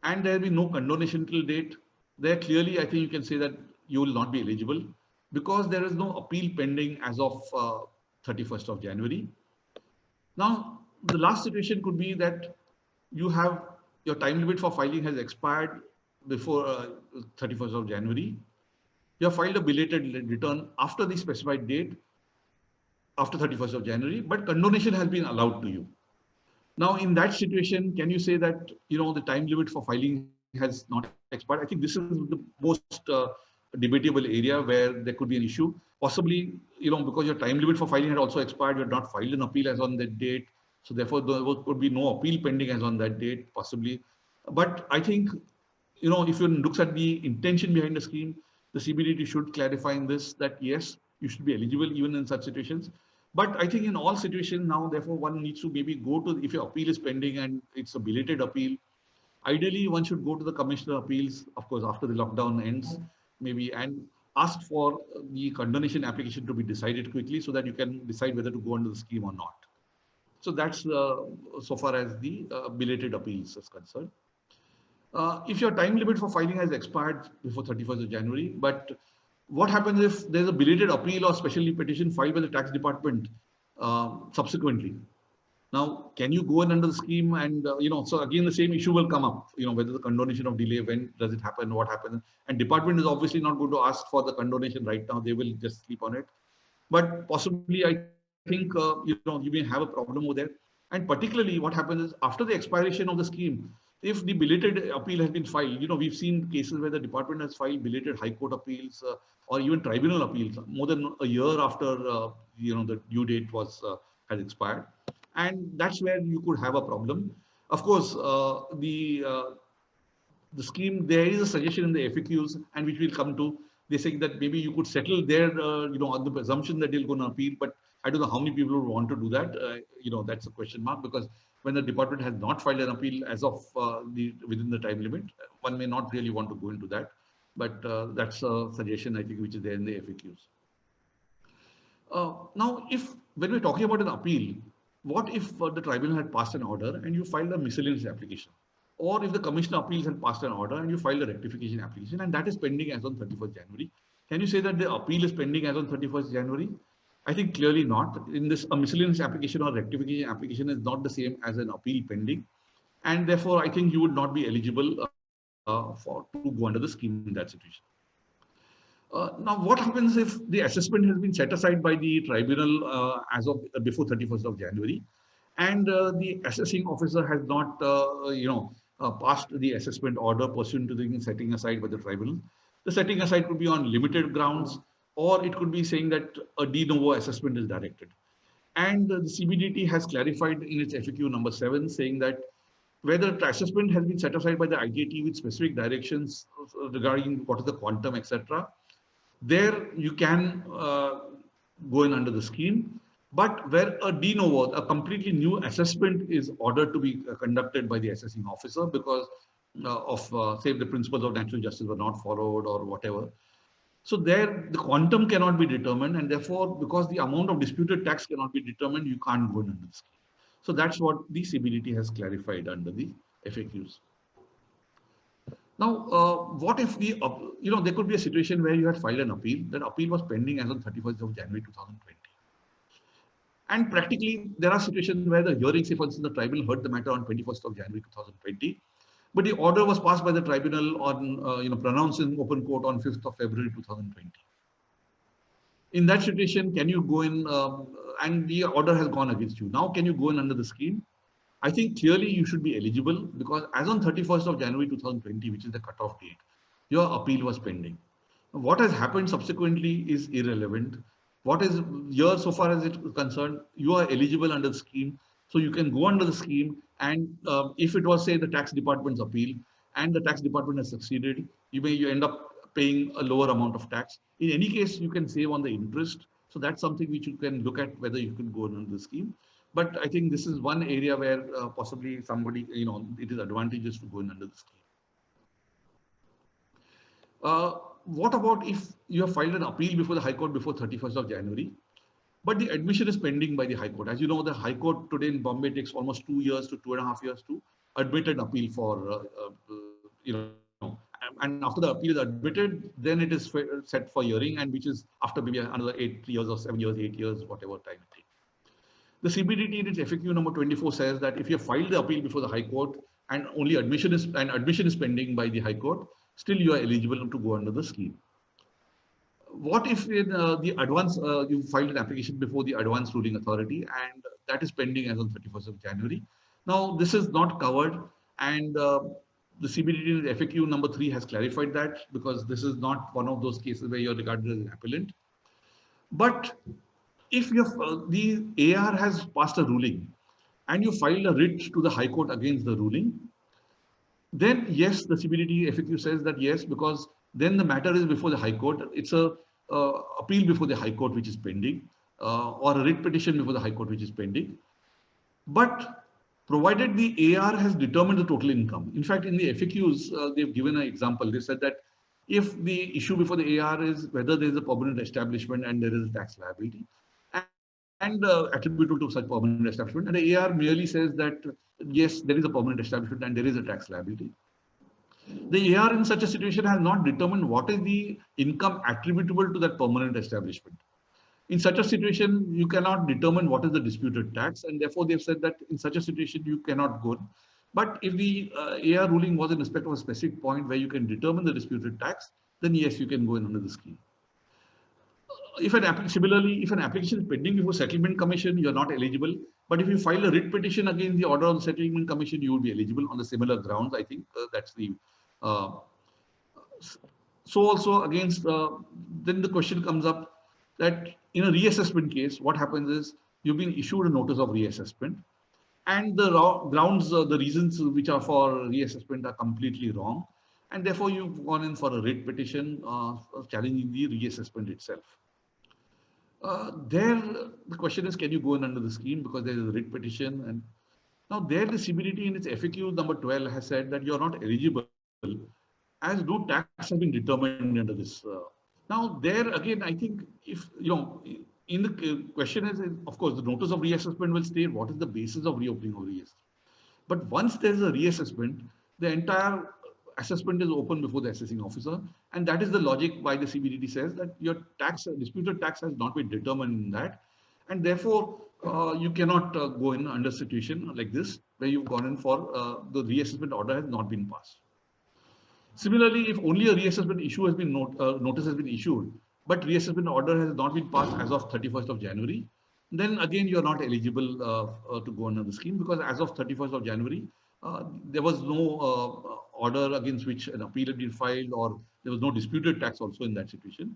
and there will be no condonation till date, there clearly I think you can say that you will not be eligible because there is no appeal pending as of 31st of January. Now, the last situation could be that your time limit for filing has expired before 31st of January. You have filed a belated return after the specified date, after 31st of January, but condonation has been allowed to you. Now, in that situation, can you say that the time limit for filing has not expired? I think this is the most debatable area where there could be an issue. Possibly, because your time limit for filing had also expired, you had not filed an appeal as on that date. So therefore, there could be no appeal pending as on that date, possibly. But I think, if one looks at the intention behind the scheme, the CBDT should clarify in this that yes, you should be eligible even in such situations. But I think in all situations now, therefore, one needs to maybe go to, if your appeal is pending and it's a belated appeal, Ideally, one should go to the Commissioner of Appeals, of course, after the lockdown ends, maybe, and ask for the condonation application to be decided quickly so that you can decide whether to go under the scheme or not. So that's so far as the belated appeals is concerned. If your time limit for filing has expired before 31st of January, but what happens if there's a belated appeal or special petition filed by the tax department subsequently? Now, can you go in under the scheme? And, so again, the same issue will come up, whether the condonation of delay, when does it happen, what happens? And department is obviously not going to ask for the condonation right now. They will just sleep on it. But possibly, I think, you may have a problem over there. And particularly what happens is after the expiration of the scheme, if the belated appeal has been filed, we've seen cases where the department has filed belated high court appeals or even tribunal appeals more than a year after, the due date has expired. And that's where you could have a problem. Of course, the scheme, there is a suggestion in the FAQs, and which we'll come to. They say that maybe you could settle there, on the presumption that they'll go to appeal. But I don't know how many people would want to do that. That's a question mark, because when the department has not filed an appeal as of within the time limit, one may not really want to go into that. But that's a suggestion, I think, which is there in the FAQs. Now, when we're talking about an appeal, what if the tribunal had passed an order and you filed a miscellaneous application? Or if the Commissioner of Appeals had passed an order and you filed a rectification application, and that is pending as on 31st January. Can you say that the appeal is pending as on 31st January? I think clearly not. In this, a miscellaneous application or rectification application is not the same as an appeal pending. And therefore, I think you would not be eligible to go under the scheme in that situation. Now, what happens if the assessment has been set aside by the tribunal as of before 31st of January, and the assessing officer has not, passed the assessment order pursuant to the setting aside by the tribunal? The setting aside could be on limited grounds, or it could be saying that a de novo assessment is directed. And the CBDT has clarified in its FAQ number 7, saying that whether the assessment has been set aside by the ITAT with specific directions regarding what is the quantum, etc., there you can go in under the scheme. But where a de novo, a completely new assessment is ordered to be conducted by the assessing officer because of, say, the principles of natural justice were not followed or whatever. So there, the quantum cannot be determined, and therefore, because the amount of disputed tax cannot be determined, you can't go in under the scheme. So that's what the CBDT has clarified under the FAQs. Now, what if there could be a situation where you had filed an appeal, that appeal was pending as on 31st of January 2020. And practically, there are situations where the hearing, say for instance, the tribunal heard the matter on 21st of January 2020, but the order was passed by the tribunal on, pronounced in open court on 5th of February 2020. In that situation, can you go in, and the order has gone against you? Now, can you go in under the scheme? I think clearly you should be eligible, because as on 31st of January 2020, which is the cutoff date, your appeal was pending. What has happened subsequently is irrelevant. What is here so far as it is concerned, you are eligible under the scheme. So you can go under the scheme, and if it was, say, the tax department's appeal and the tax department has succeeded, you end up paying a lower amount of tax. In any case, you can save on the interest. So that's something which you can look at whether you can go under the scheme. But I think this is one area where possibly somebody, it is advantageous to go in under the scheme. What about if you have filed an appeal before the High Court before 31st of January, but the admission is pending by the High Court? As you know, the High Court today in Bombay takes almost 2 years to 2.5 years to admit an appeal for, and after the appeal is admitted, then it is set for hearing, and which is after maybe another 8 years or 7 years, 8 years, whatever time it takes. The CBDT in its FAQ number 24 says that if you have filed the appeal before the High Court and only admission is pending by the High Court, still you are eligible to go under the scheme. What if in the advance, you filed an application before the advance ruling authority and that is pending as on 31st of January? Now, this is not covered, and the CBDT in FAQ number 3 has clarified that, because this is not one of those cases where you're regarded as an appellant. But if the AR has passed a ruling and you filed a writ to the High Court against the ruling, then yes, the CBDT FAQ says that yes, because then the matter is before the High Court. It's a appeal before the High Court which is pending, or a writ petition before the High Court which is pending. But provided the AR has determined the total income. In fact, in the FAQs, they've given an example. They said that if the issue before the AR is whether there is a permanent establishment and there is a tax liability, and attributable to such permanent establishment, and the AR merely says that yes, there is a permanent establishment and there is a tax liability. The AR in such a situation has not determined what is the income attributable to that permanent establishment. In such a situation, you cannot determine what is the disputed tax, and therefore they've said that in such a situation you cannot go. But if the AR ruling was in respect of a specific point where you can determine the disputed tax, then yes, you can go in under the scheme. Similarly, if an application is pending before settlement commission, you are not eligible. But if you file a writ petition against the order of the settlement commission, you will be eligible on the similar grounds. I think that's the. So also against, then the question comes up that in a reassessment case, what happens is you've been issued a notice of reassessment, and the grounds, the reasons which are for reassessment are completely wrong, and therefore you've gone in for a writ petition challenging the reassessment itself. There, the question is, can you go in under the scheme because there is a writ petition? And now there, the CBDT in its FAQ number 12 has said that you are not eligible as no tax has been determined under this. Now there again, I think if in the question is, of course, the notice of reassessment will state what is the basis of reopening of reassessment. But once there is a reassessment, the entire assessment is open before the assessing officer, and that is the logic why the CBDT says that your disputed tax has not been determined in that, and therefore you cannot go in under a situation like this where you've gone in for the reassessment order has not been passed. Similarly, if only a reassessment issue has been notice has been issued, but reassessment order has not been passed as of 31st of January, then again you are not eligible to go under the scheme, because as of 31st of January, there was no order against which an appeal had been filed, or there was no disputed tax also in that situation.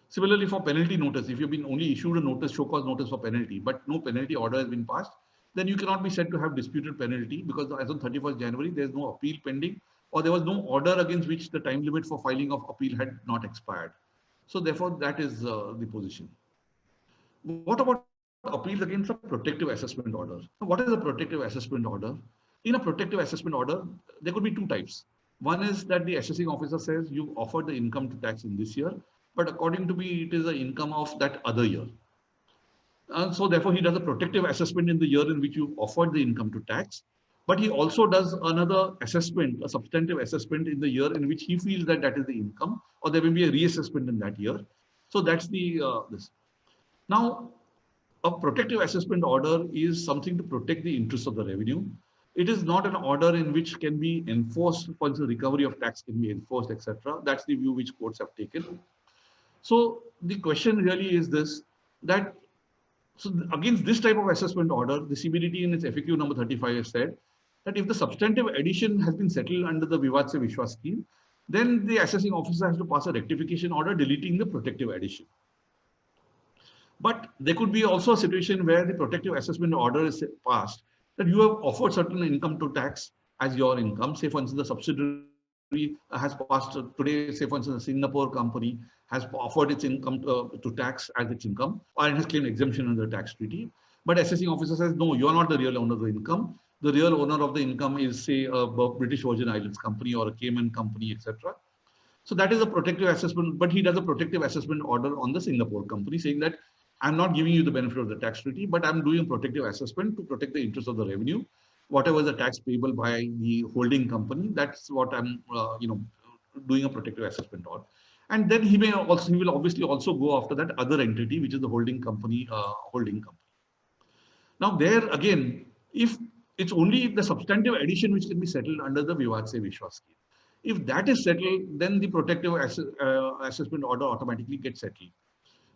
Similarly, for penalty notice, if you've been only issued a notice, show cause notice for penalty, but no penalty order has been passed, then you cannot be said to have disputed penalty, because as on 31st January, there is no appeal pending, or there was no order against which the time limit for filing of appeal had not expired. So therefore, that is the position. What about appeals against a protective assessment order? What is a protective assessment order? In a protective assessment order, there could be two types. One is that the assessing officer says you offered the income to tax in this year, but according to me, it is the income of that other year. And so therefore, he does a protective assessment in the year in which you offered the income to tax. But he also does another assessment, a substantive assessment in the year in which he feels that that is the income, or there may be a reassessment in that year. So that's the this. Now, a protective assessment order is something to protect the interests of the revenue. It is not an order in which can be enforced once the recovery of tax can be enforced, etc. That's the view which courts have taken. So the question really is this, that so against this type of assessment order, the CBDT in its FAQ number 35 has said that if the substantive addition has been settled under the Vivad Se Vishwas scheme, then the assessing officer has to pass a rectification order deleting the protective addition. But there could be also a situation where the protective assessment order is passed, that you have offered certain income to tax as your income. Say, for instance, the subsidiary has passed today, say, for instance, a Singapore company has offered its income to tax as its income, or it has claimed exemption under the tax treaty. But assessing officer says, no, you are not the real owner of the income. The real owner of the income is, say, a British Virgin Islands company or a Cayman company, etc. So that is a protective assessment, but he does a protective assessment order on the Singapore company saying that I'm not giving you the benefit of the tax treaty, but I'm doing a protective assessment to protect the interest of the revenue. Whatever is the tax payable by the holding company, that's what I'm, doing a protective assessment on. And then he will obviously also go after that other entity, which is the holding company, Now there again, if it's only the substantive addition which can be settled under the Vivad Se Vishwas scheme. If that is settled, then the protective assessment order automatically gets settled.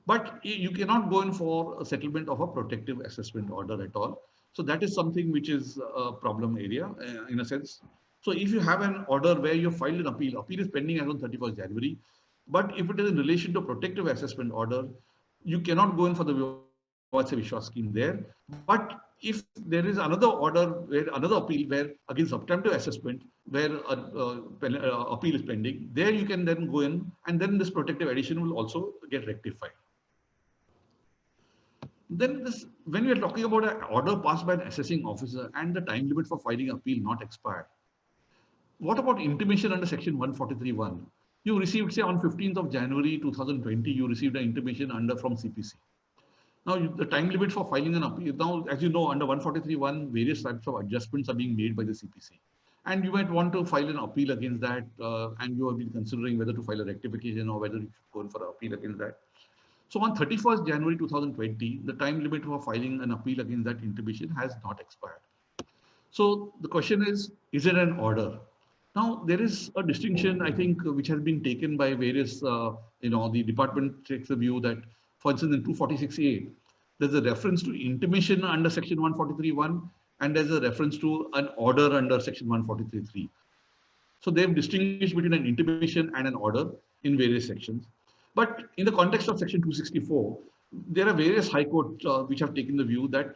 But you cannot go in for a settlement of a protective assessment order at all. So that is something which is a problem area in a sense. So if you have an order where you filed an appeal is pending as on 31st January, but if it is in relation to a protective assessment order, you cannot go in for the Vivad Se Vishwas scheme there. But if there is another order, where another appeal where against substantive assessment, where appeal is pending, there you can then go in, and then this protective addition will also get rectified. Then this, when we are talking about an order passed by an assessing officer and the time limit for filing appeal not expired, what about intimation under section 143(1)? You received, say, on 15th of January 2020, you received an intimation under from CPC. Now, the time limit for filing an appeal, now, as you know, under 143(1), various types of adjustments are being made by the CPC. And you might want to file an appeal against that, and you have been considering whether to file a rectification or whether you should go in for an appeal against that. So on 31st January 2020, the time limit for filing an appeal against that intimation has not expired. So the question is it an order? Now, there is a distinction, I think, which has been taken by various, the department takes the view that, for instance, in 246A, there's a reference to intimation under section 143(1), and there's a reference to an order under section 143(3). So they've distinguished between an intimation and an order in various sections. But in the context of section 264, there are various high court which have taken the view that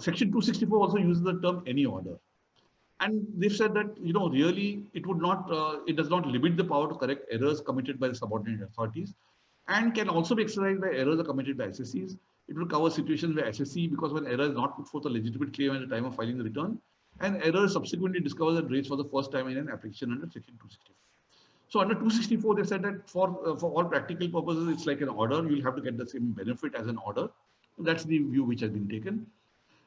section 264 also uses the term any order. And they've said that, really it would not, it does not limit the power to correct errors committed by the subordinate authorities, and can also be exercised by errors committed by SSCs. It will cover situations where SSC, because when error is not put forth a legitimate claim at the time of filing the return, and error is subsequently discovered and raised for the first time in an application under section 264. So under 264, they said that for all practical purposes, it's like an order. You'll have to get the same benefit as an order. That's the view which has been taken.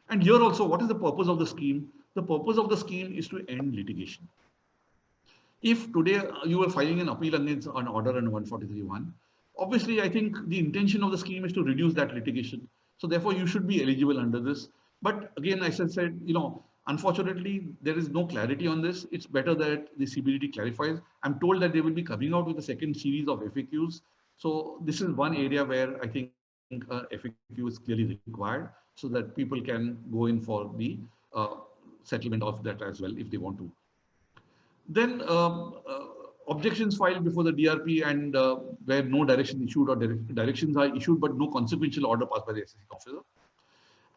And here also, what is the purpose of the scheme? The purpose of the scheme is to end litigation. If today you were filing an appeal against an order under 143(1), obviously, I think the intention of the scheme is to reduce that litigation. So therefore, you should be eligible under this. But again, as I said, unfortunately, there is no clarity on this. It's better that the CBDT clarifies. I'm told that they will be coming out with a second series of FAQs. So this is one area where I think FAQ is clearly required so that people can go in for the settlement of that as well if they want to. Then objections filed before the DRP and where no direction issued or directions are issued but no consequential order passed by the assessing officer.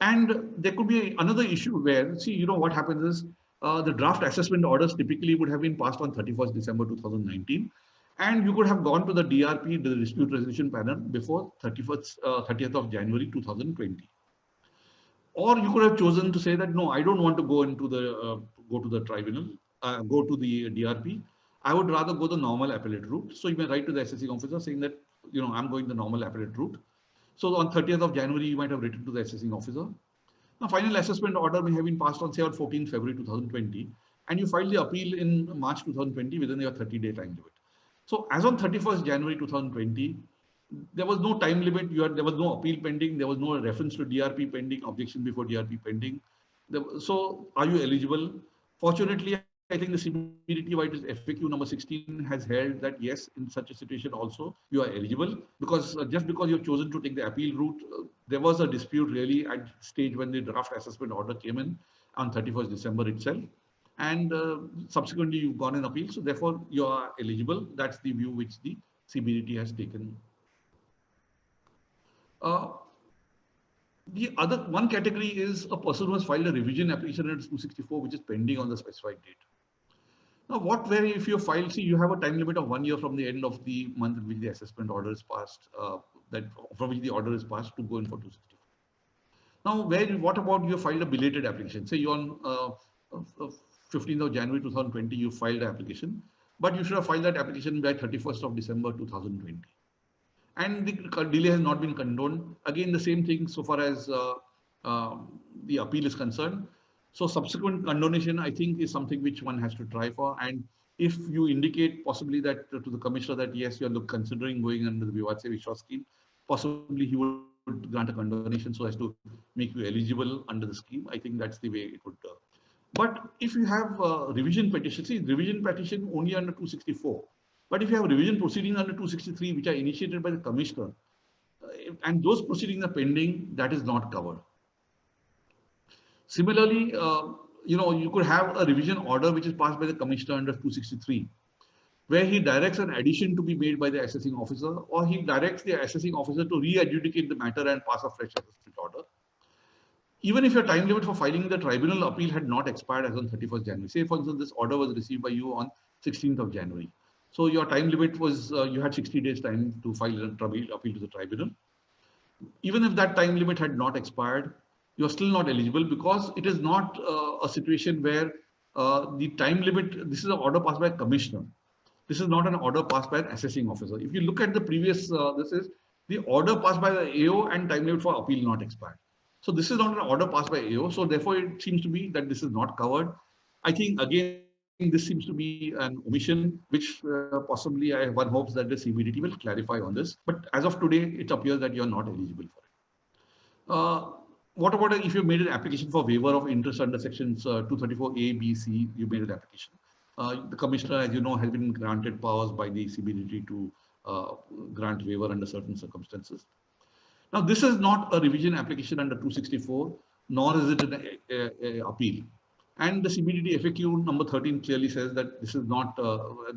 And there could be another issue where, see, what happens is the draft assessment orders typically would have been passed on 31st December 2019. And you could have gone to the DRP, the dispute resolution panel, before 30th of January 2020. Or you could have chosen to say that, no, I don't want to go into the go to the tribunal, go to the DRP. I would rather go the normal appellate route. So you may write to the assessing officer saying that, I'm going the normal appellate route. So on 30th of January, you might have written to the assessing officer. Now, final assessment order may have been passed on, say, on 14th February 2020, and you filed the appeal in March 2020 within your 30-day time limit. So as on 31st January 2020, there was no time limit. There was no appeal pending. There was no reference to DRP pending, objection before DRP pending. So are you eligible? Fortunately, I think the CBDT white FAQ number 16 has held that yes, in such a situation also you are eligible, because just because you've chosen to take the appeal route, there was a dispute really at stage when the draft assessment order came in on 31st December itself, and subsequently you've gone in appeal, so therefore you are eligible. That's the view which the CBDT has taken. The other one category is a person who has filed a revision application under 264, which is pending on the specified date. Now, if you file, see, you have a time limit of 1 year from the end of the month in which the assessment order is passed, from which the order is passed to go in for 264. Now, what about you filed a belated application? Say you on 15th of January 2020, you filed an application, but you should have filed that application by 31st of December 2020. And the delay has not been condoned. Again, the same thing so far as the appeal is concerned. So subsequent condonation, I think, is something which one has to try for. And if you indicate possibly that to the commissioner that yes, you are considering going under the Vivad Se Vishwas scheme, possibly he would grant a condonation so as to make you eligible under the scheme. I think that's the way it would. But if you have revision petition, see, revision petition only under 264. But if you have revision proceedings under 263, which are initiated by the commissioner, and those proceedings are pending, that is not covered. Similarly, you could have a revision order which is passed by the commissioner under 263, where he directs an addition to be made by the assessing officer, or he directs the assessing officer to re-adjudicate the matter and pass a fresh assessment order. Even if your time limit for filing the tribunal appeal had not expired as on 31st January, say for instance, this order was received by you on 16th of January. So your time limit was, you had 60 days time to file an appeal to the tribunal. even if that time limit had not expired, you're still not eligible, because it is not a situation where the time limit, this is an order passed by a commissioner. This is not an order passed by an assessing officer. If you look at the previous, this is the order passed by the AO and time limit for appeal not expired. So this is not an order passed by AO. So therefore, it seems to be that this is not covered. I think again, this seems to be an omission, which possibly one hopes that the CBDT will clarify on this. But as of today, it appears that you're not eligible for it. What about if you made an application for waiver of interest under sections 234A, B, C? You made an application. The commissioner, as you know, has been granted powers by the CBDT to grant waiver under certain circumstances. Now, this is not a revision application under 264, nor is it an appeal. And the CBDT FAQ number 13 clearly says that this is not,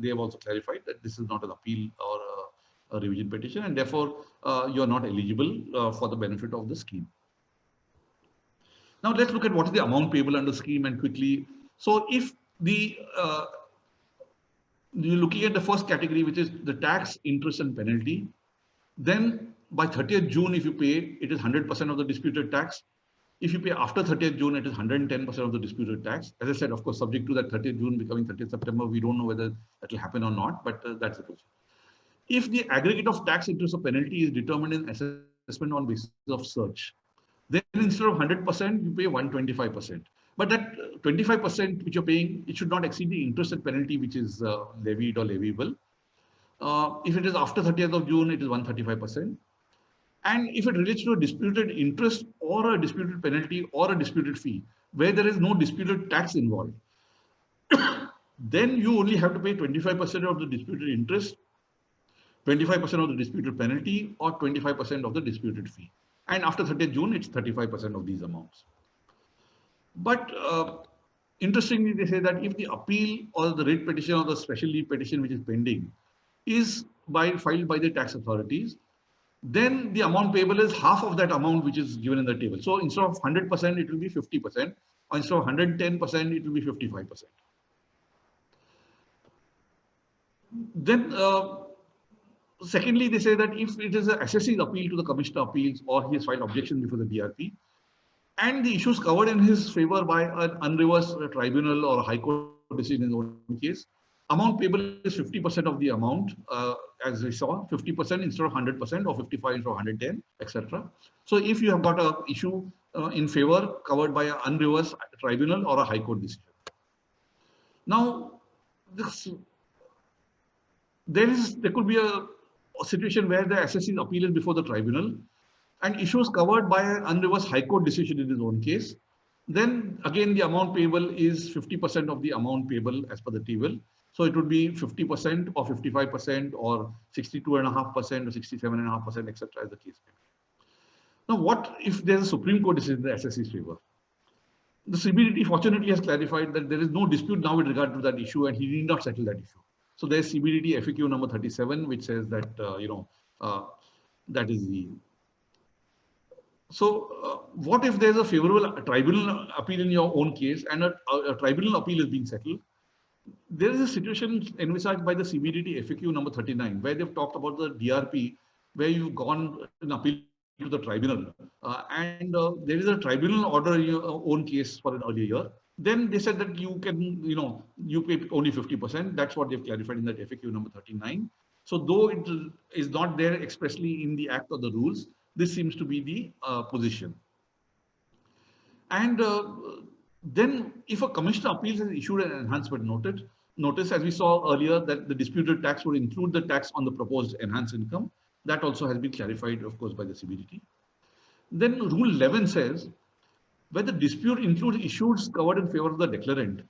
they have also clarified that this is not an appeal or a revision petition, and therefore you are not eligible for the benefit of the scheme. Now let's look at what is the amount payable under the scheme and quickly. So if the, you're looking at the first category, which is the tax, interest and penalty, then by 30th June, if you pay, it is 100% of the disputed tax. If you pay after 30th June, it is 110% of the disputed tax. As I said, of course, subject to that 30th June becoming 30th September, we don't know whether that will happen or not, but that's the question. If the aggregate of tax, interest or penalty is determined in assessment on basis of search, then instead of 100%, you pay 125%. But that 25% which you're paying, it should not exceed the interest and penalty which is levied or leviable. If it is after 30th of June, it is 135%. And if it relates to a disputed interest or a disputed penalty or a disputed fee, where there is no disputed tax involved, then you only have to pay 25% of the disputed interest, 25% of the disputed penalty, or 25% of the disputed fee. And after 30th June, it's 35% of these amounts. But interestingly, they say that if the appeal or the writ petition or the special leave petition which is pending is filed by the tax authorities, then the amount payable is half of that amount which is given in the table. So instead of 100%, it will be 50%, or instead of 110%, it will be 55%. Then, secondly, they say that if it is an assessing appeal to the Commissioner of Appeals, or he has filed objection before the DRP, and the issues covered in his favor by an unreversed tribunal or a High Court decision in his own case, amount payable is 50% of the amount, as we saw, 50% instead of 100%, or 55 instead of 110, etc. So if you have got an issue in favor covered by an unreversed tribunal or a High Court decision. Now, there could be a situation where the assessing appeal is before the tribunal and issues covered by an unreversed High Court decision in his own case. Then again, the amount payable is 50% of the amount payable as per the table. So it would be 50% or 55% or 62.5% or 67.5%, etc. as the case may be. Now, what if there's a Supreme Court decision in the SSC's favor? The CBDT fortunately has clarified that there is no dispute now with regard to that issue, and he need not settle that issue. So there's CBDT FAQ number 37, which says that, that is the. So what if there's a favorable tribunal appeal in your own case and a tribunal appeal is being settled? There is a situation envisaged by the CBDT FAQ number 39, where they've talked about the DRP, where you've gone an appeal to the tribunal, and there is a tribunal order in your own case for an earlier year. Then they said that you can, you pay only 50%. That's what they've clarified in that FAQ number 39. So though it is not there expressly in the Act or the rules, this seems to be the position. And then if a Commissioner of Appeals has issued an enhancement notice, as we saw earlier, that the disputed tax would include the tax on the proposed enhanced income. That also has been clarified, of course, by the CBDT. Then Rule 11 says, where the dispute includes issues covered in favor of the declarant,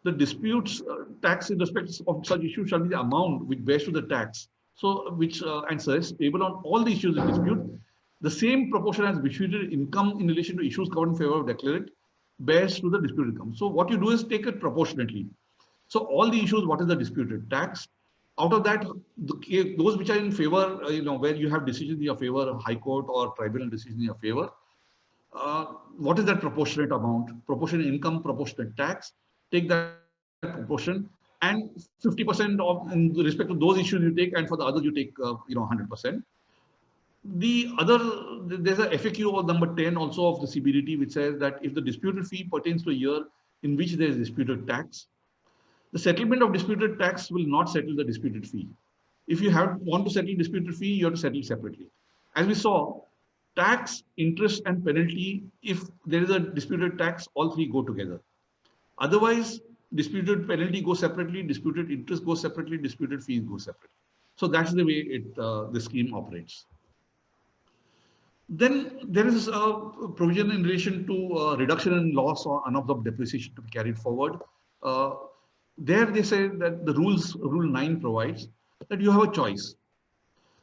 the disputes tax in respect of such issues shall be the amount which bears to the tax. So, which and says payable on all the issues in dispute, the same proportion as disputed income in relation to issues covered in favor of declarant bears to the disputed income. So what you do is take it proportionately. So all the issues, what is the disputed tax? Out of that, those which are in favor, where you have decisions in your favor, High Court or tribunal decision in your favor, what is that proportionate amount? Proportionate income, proportionate tax. Take that proportion, and 50% of in respect to those issues you take, and for the others you take 100%. There's a FAQ number 10 also of the CBDT, which says that if the disputed fee pertains to a year in which there is disputed tax, the settlement of disputed tax will not settle the disputed fee. If you want to settle disputed fee, you have to settle separately. As we saw, tax, interest, and penalty, if there is a disputed tax, all three go together. Otherwise, disputed penalty goes separately, disputed interest goes separately, disputed fees go separately. So that's the way the scheme operates. Then there is a provision in relation to reduction in loss or unabsorbed depreciation to be carried forward. There they say that Rule 9 provides that you have a choice.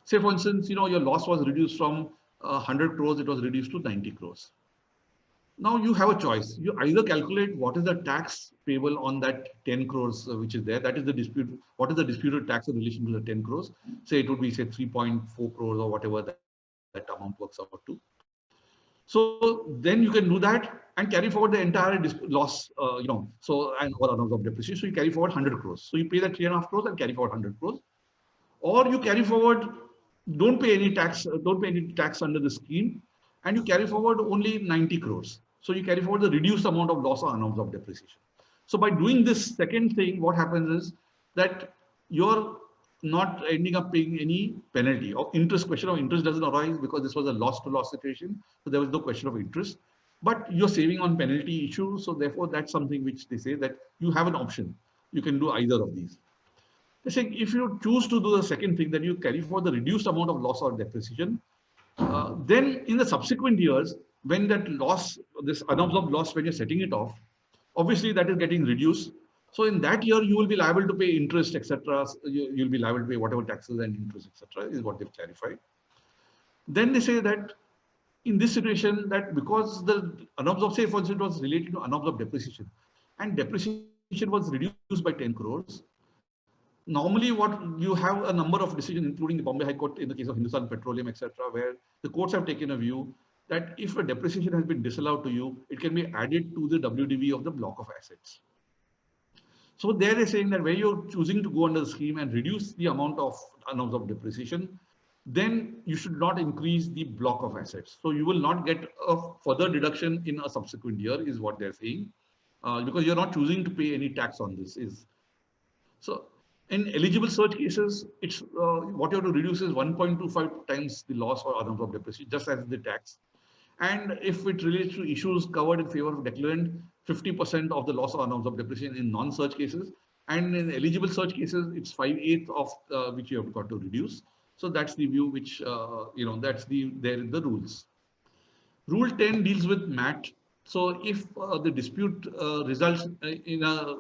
Say, for instance, your loss was reduced from 100 crores, it was reduced to 90 crores. Now you have a choice. You either calculate what is the tax payable on that 10 crores which is there. That is the dispute. What is the disputed tax in relation to the 10 crores? Say it would be, say, 3.4 crores or whatever that amount works out to. So then you can do that and carry forward the entire loss, or unabsorbed depreciation. So you carry forward 100 crores. So you pay that 3.5 crores and carry forward 100 crores. Or you carry forward, don't pay any tax under the scheme, and you carry forward only 90 crores. So you carry forward the reduced amount of loss or unabsorbed depreciation. So by doing this second thing, what happens is that you're not ending up paying any penalty or interest. Question of interest doesn't arise because this was a loss to loss situation. So there was no question of interest, but you're saving on penalty issue. So therefore that's something which they say that you have an option. You can do either of these. They're saying if you choose to do the second thing, that you carry forward the reduced amount of loss or depreciation, then in the subsequent years, when that loss, this unabsorbed loss, when you're setting it off, obviously that is getting reduced. So in that year, you will be liable to pay interest, etc. You'll be liable to pay whatever taxes and interest, etc. is what they've clarified. Then they say that in this situation, that because the unabsorbed, say for instance, it was related to unabsorbed depreciation, and depreciation was reduced by 10 crores. Normally, what you have a number of decisions, including the Bombay High Court in the case of Hindustan Petroleum, etc., where the courts have taken a view that if a depreciation has been disallowed to you, it can be added to the WDV of the block of assets. So there they're saying that where you're choosing to go under the scheme and reduce the amount of unabsorbed depreciation, then you should not increase the block of assets. So you will not get a further deduction in a subsequent year, is what they're saying, because you're not choosing to pay any tax on this. So in eligible search cases, it's what you have to reduce is 1.25 times the loss or unabsorbed depreciation, just as the tax. And if it relates to issues covered in favor of declarant, 50% of the loss or unabsorbed depreciation in non-search cases. And in eligible search cases, it's 5/8 of which you have got to reduce. So that's the view which, there in the rules. Rule 10 deals with MAT. So if the dispute results in a,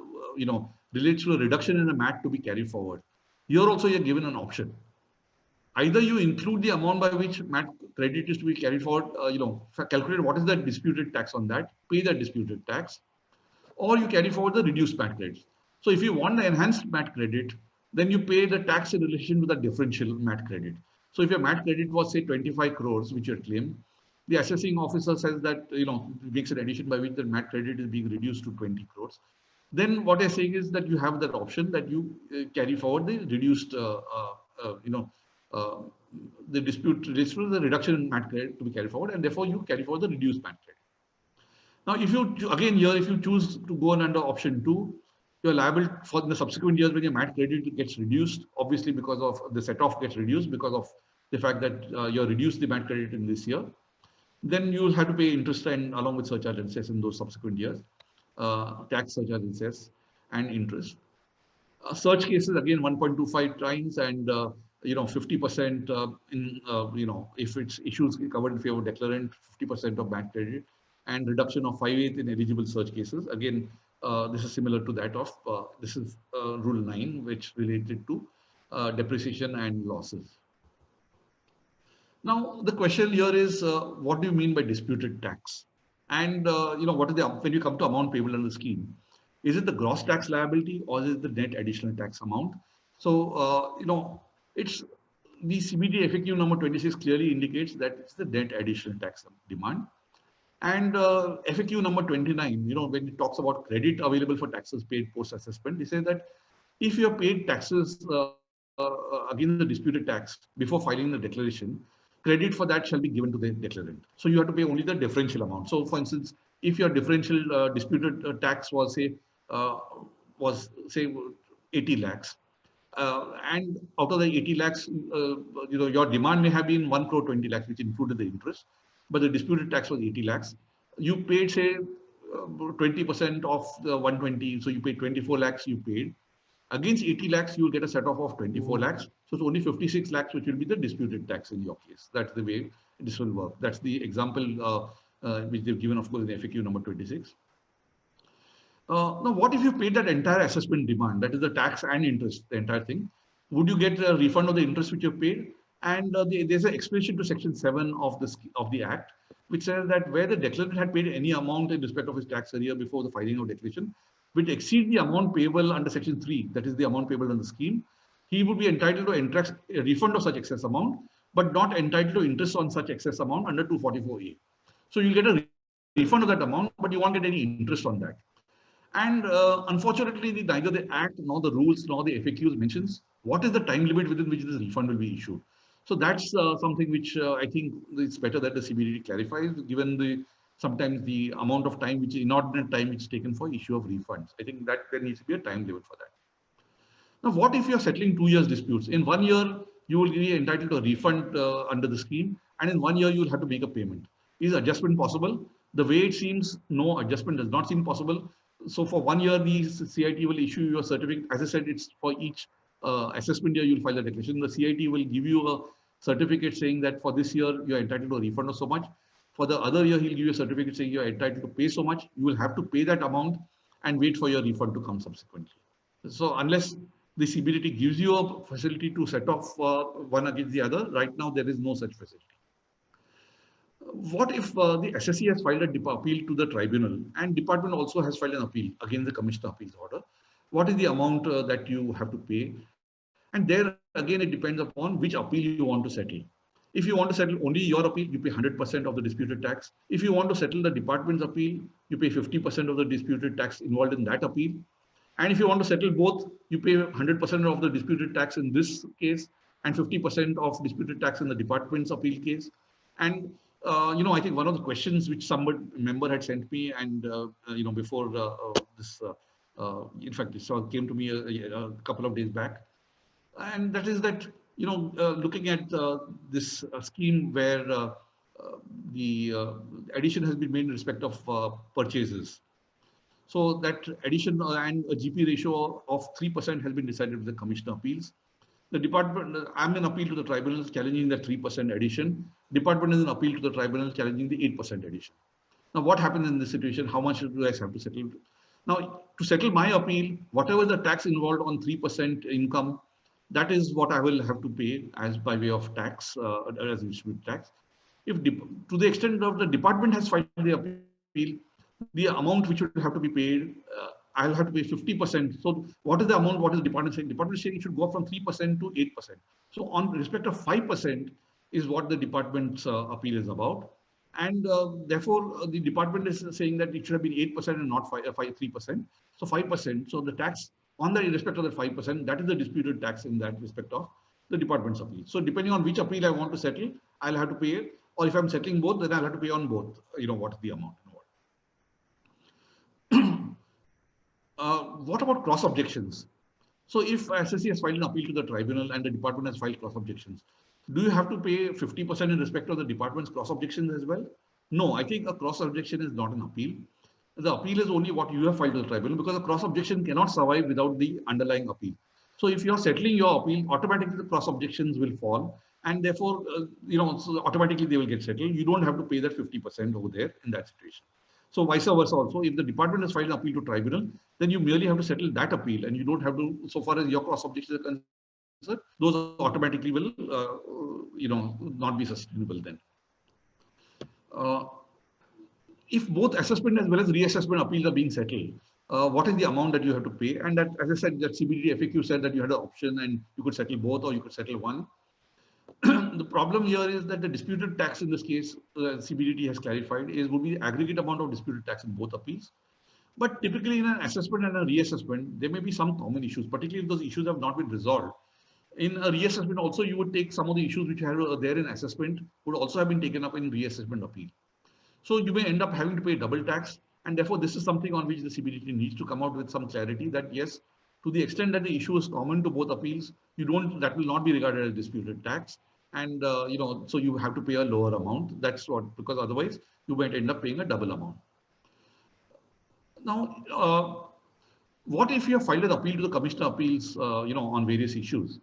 relates to a reduction in the MAT to be carried forward, here also you're given an option. Either you include the amount by which MAT credit is to be carried forward, calculate what is the disputed tax on that, pay that disputed tax, or you carry forward the reduced MAT credit. So if you want the enhanced MAT credit, then you pay the tax in relation to the differential MAT credit. So if your MAT credit was, say, 25 crores, which you had claimed, the assessing officer says that, makes an addition by which the MAT credit is being reduced to 20 crores. Then what I'm saying is that you have that option that you carry forward the reduced, the dispute relates to the reduction in MAT credit to be carried forward, and therefore you carry forward the reduced MAT credit. Now, if you choose to go on under option 2, you're liable for the subsequent years when your MAT credit gets reduced, obviously because of the set-off gets reduced because of the fact that you reduced the MAT credit in this year. Then you will have to pay interest and along with surcharge and cess in those subsequent years, tax, surcharge and cess and interest. Search cases again 1.25 times and 50% if it's issues covered in favor of declarant, 50% of MAT credit, and reduction of 5/8 in eligible search cases. Again, this is similar to that of this is Rule 9, which related to depreciation and losses. Now the question here is, what do you mean by disputed tax? And what is the when you come to amount payable under the scheme? Is it the gross tax liability or is it the net additional tax amount? So it's the CBT FAQ number 26 clearly indicates that it's the net additional tax demand. And FAQ number 29, when it talks about credit available for taxes paid post-assessment, they say that if you have paid taxes against the disputed tax before filing the declaration, credit for that shall be given to the declarant. So you have to pay only the differential amount. So for instance, if your differential disputed tax was say 80 lakhs, and out of the 80 lakhs, your demand may have been 1 crore 20 lakhs, which included the interest, but the disputed tax was 80 lakhs. You paid, say, 20% of the 120, so you paid 24 lakhs you paid. Against 80 lakhs, you will get a set off of 24 lakhs. So it's only 56 lakhs, which will be the disputed tax in your case. That's the way this will work. That's the example which they've given, of course, in FAQ number 26. Now, what if you paid that entire assessment demand, that is the tax and interest, the entire thing? Would you get a refund of the interest which you paid? And there's an explanation to section 7 of the Act, which says that where the declarant had paid any amount in respect of his tax arrear before the filing of declaration, which exceed the amount payable under section 3, that is the amount payable under the scheme, he would be entitled to a refund of such excess amount, but not entitled to interest on such excess amount under 244A. So you'll get a refund of that amount, but you won't get any interest on that. And unfortunately, neither the Act nor the rules nor the FAQs mentions what is the time limit within which this refund will be issued. So that's something which I think it's better that the CBDT clarifies, given sometimes the amount of time, which is inordinate time, which is taken for issue of refunds. I think that there needs to be a time limit for that. Now, what if you're settling 2 years disputes? In 1 year, you will be entitled to a refund under the scheme, and in 1 year, you will have to make a payment. Is adjustment possible? The way it seems, no, adjustment does not seem possible. So for 1 year, the CIT will issue you a certificate. As I said, it's for each assessment year, you'll file a declaration. The CIT will give you a certificate saying that for this year, you're entitled to a refund of so much. For the other year, he'll give you a certificate saying you're entitled to pay so much. You will have to pay that amount and wait for your refund to come subsequently. So unless the CBDT gives you a facility to set off one against the other, right now there is no such facility. What if the SSE has filed an appeal to the tribunal and department also has filed an appeal against the Commissioner Appeals order? What is the amount that you have to pay? And there again, it depends upon which appeal you want to settle. If you want to settle only your appeal, you pay 100% of the disputed tax. If you want to settle the department's appeal, you pay 50% of the disputed tax involved in that appeal. And if you want to settle both, you pay 100% of the disputed tax in this case and 50% of disputed tax in the department's appeal case. And I think one of the questions which some member had sent me, and before this, in fact, this came to me a couple of days back, and that is that looking at this scheme where the addition has been made in respect of purchases. So that addition and a GP ratio of 3% has been decided with the Commissioner Appeals. The department, I'm in appeal to the tribunal challenging the 3% addition. Department is an appeal to the tribunal challenging the 8% addition. Now, what happens in this situation? How much do I have to settle? Now, to settle my appeal, whatever the tax involved on 3% income, that is what I will have to pay as by way of tax, as distributed tax. If to the extent of the department has filed the appeal, the amount which would have to be paid, I'll have to pay 50%. So what is the amount? What is the department saying? Department is saying it should go up from 3% to 8%. So on respect of 5% is what the department's appeal is about. And therefore, the department is saying that it should have been 8% and not 3%. So 5%. So the tax on the respect of the 5%, that is the disputed tax in that respect of the department's appeal. So depending on which appeal I want to settle, I'll have to pay, or if I'm settling both, then I'll have to pay on both, what is the amount. What about cross objections? So if SSE has filed an appeal to the tribunal and the department has filed cross objections, do you have to pay 50% in respect of the department's cross objections as well? No, I think a cross objection is not an appeal. The appeal is only what you have filed to the tribunal, because a cross objection cannot survive without the underlying appeal. So if you are settling your appeal, automatically the cross objections will fall, and therefore, so automatically they will get settled. You don't have to pay that 50% over there in that situation. So vice versa also, if the department has filed an appeal to tribunal, then you merely have to settle that appeal, and you don't have to, so far as your cross objections are concerned, those automatically will, not be sustainable then. If both assessment as well as reassessment appeals are being settled, what is the amount that you have to pay? And that, as I said, that CBDT FAQ said that you had an option and you could settle both or you could settle one. The problem here is that the disputed tax in this case, CBDT has clarified, would be the aggregate amount of disputed tax in both appeals. But typically in an assessment and a reassessment, there may be some common issues, particularly if those issues have not been resolved. In a reassessment also, you would take some of the issues which are there in assessment would also have been taken up in reassessment appeal. So you may end up having to pay double tax, and therefore this is something on which the CBDT needs to come out with some clarity that yes, to the extent that the issue is common to both appeals, that will not be regarded as disputed tax, and so you have to pay a lower amount. That's what, because otherwise you might end up paying a double amount. Now, what if you have filed an appeal to the Commissioner of Appeals, on various issues,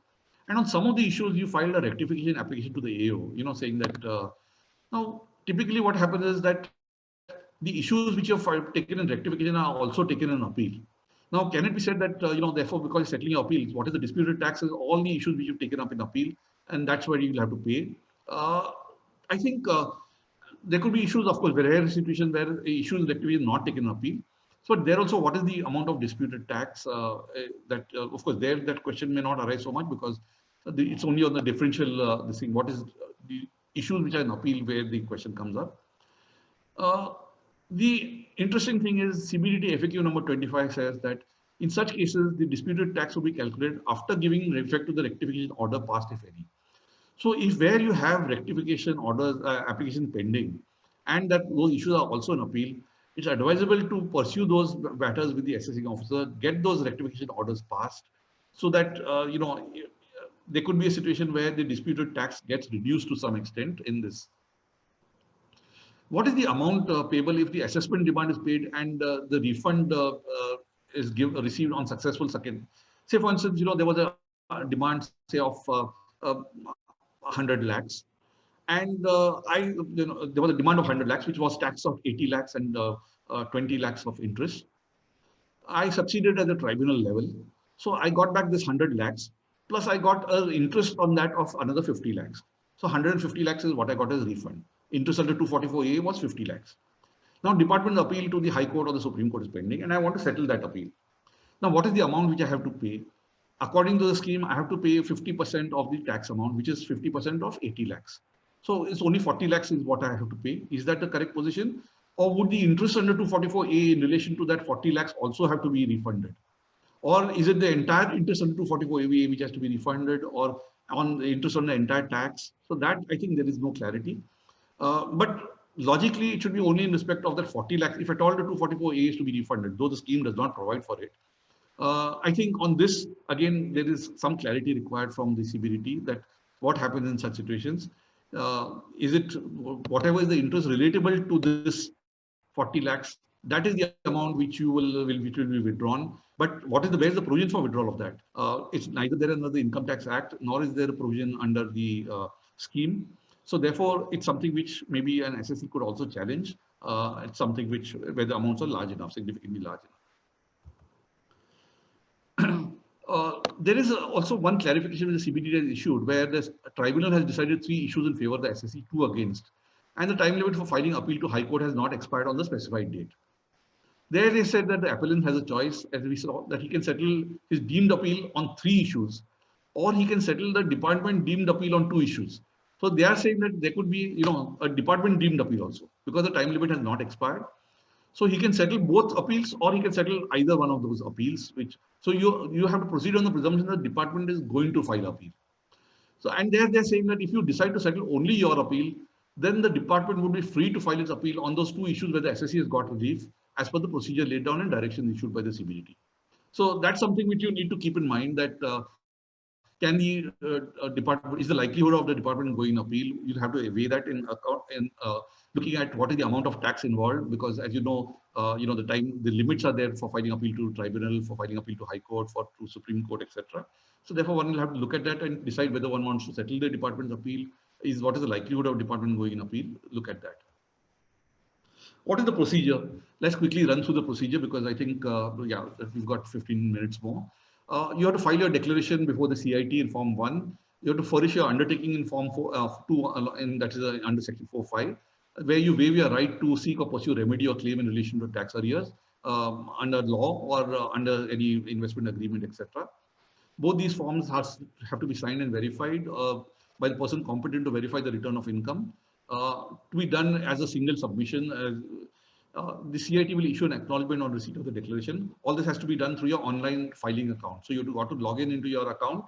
and on some of the issues you filed a rectification application to the AO, saying that now typically what happens is that the issues which you have taken in rectification are also taken in appeal. Now, can it be said that, therefore, because you're settling your appeals, what is the disputed tax is all the issues which you've taken up in appeal, and that's where you will have to pay. I think there could be issues, of course, rare situations where issues in rectification not taken in appeal. So there also, what is the amount of disputed tax? Of course, there that question may not arise so much because it's only on the differential, this thing. What is the issues which are in appeal where the question comes up? The interesting thing is CBDT FAQ number 25 says that in such cases, the disputed tax will be calculated after giving effect to the rectification order passed, if any. So if where you have rectification orders, application pending, and that those issues are also in appeal, it's advisable to pursue those matters with the assessing officer, get those rectification orders passed, so that, there could be a situation where the disputed tax gets reduced to some extent in this. What is the amount payable if the assessment demand is paid and the refund is received on successful second? Say, for instance, there was a demand, say, of 100 lakhs, and there was a demand of 100 lakhs, which was tax of 80 lakhs and 20 lakhs of interest. I succeeded at the tribunal level, so I got back this 100 lakhs, plus I got an interest on that of another 50 lakhs. So 150 lakhs is what I got as refund. Interest under 244A was 50 lakhs. Now, department appeal to the High Court or the Supreme Court is pending, and I want to settle that appeal. Now, what is the amount which I have to pay? According to the scheme, I have to pay 50% of the tax amount, which is 50% of 80 lakhs. So it's only 40 lakhs is what I have to pay. Is that the correct position? Or would the interest under 244A in relation to that 40 lakhs also have to be refunded? Or is it the entire interest under 244A which has to be refunded, or on the interest on the entire tax? So that, I think there is no clarity. But logically, it should be only in respect of that 40 lakhs. If at all the 244A is to be refunded, though the scheme does not provide for it. I think on this, again, there is some clarity required from the CBDT that what happens in such situations. Is it whatever is the interest relatable to this 40 lakhs, that is the amount which will be withdrawn. But where is the provision for withdrawal of that? It's neither there under the Income Tax Act, nor is there a provision under the scheme. So therefore, it's something which maybe an SSE could also challenge. It's something where the amounts are large enough, significantly large enough. There is also one clarification which the CBDT has issued, where the tribunal has decided 3 issues in favor of the SSE, 2 against, and the time limit for filing appeal to High Court has not expired on the specified date. There they said that the appellant has a choice, as we saw, that he can settle his deemed appeal on 3 issues, or he can settle the department deemed appeal on 2 issues. So they are saying that there could be, a department deemed appeal also, because the time limit has not expired. So he can settle both appeals, or he can settle either one of those appeals. So you have to proceed on the presumption that the department is going to file appeal. So, and they're saying that if you decide to settle only your appeal, then the department would be free to file its appeal on those 2 issues where the SSE has got relief, as per the procedure laid down and direction issued by the CBDT. So that's something which you need to keep in mind, that can the department, is the likelihood of the department going appeal? You'll have to weigh that in account, and looking at what is the amount of tax involved, because as you know, the limits are there for filing appeal to tribunal, for filing appeal to High Court, to Supreme Court, etc. So therefore, one will have to look at that and decide whether one wants to settle the department's appeal. What is the likelihood of department going in appeal? Look at that. What is the procedure? Let's quickly run through the procedure, because I think, we've got 15 minutes more. You have to file your declaration before the CIT in Form 1. You have to furnish your undertaking in Form 2, and that is under Section 4.5, where you waive your right to seek or pursue remedy or claim in relation to tax arrears under law or under any investment agreement, etc. Both these forms have to be signed and verified by the person competent to verify the return of income, to be done as a single submission. The CIT will issue an acknowledgement on receipt of the declaration. All this has to be done through your online filing account. So you've got to log in into your account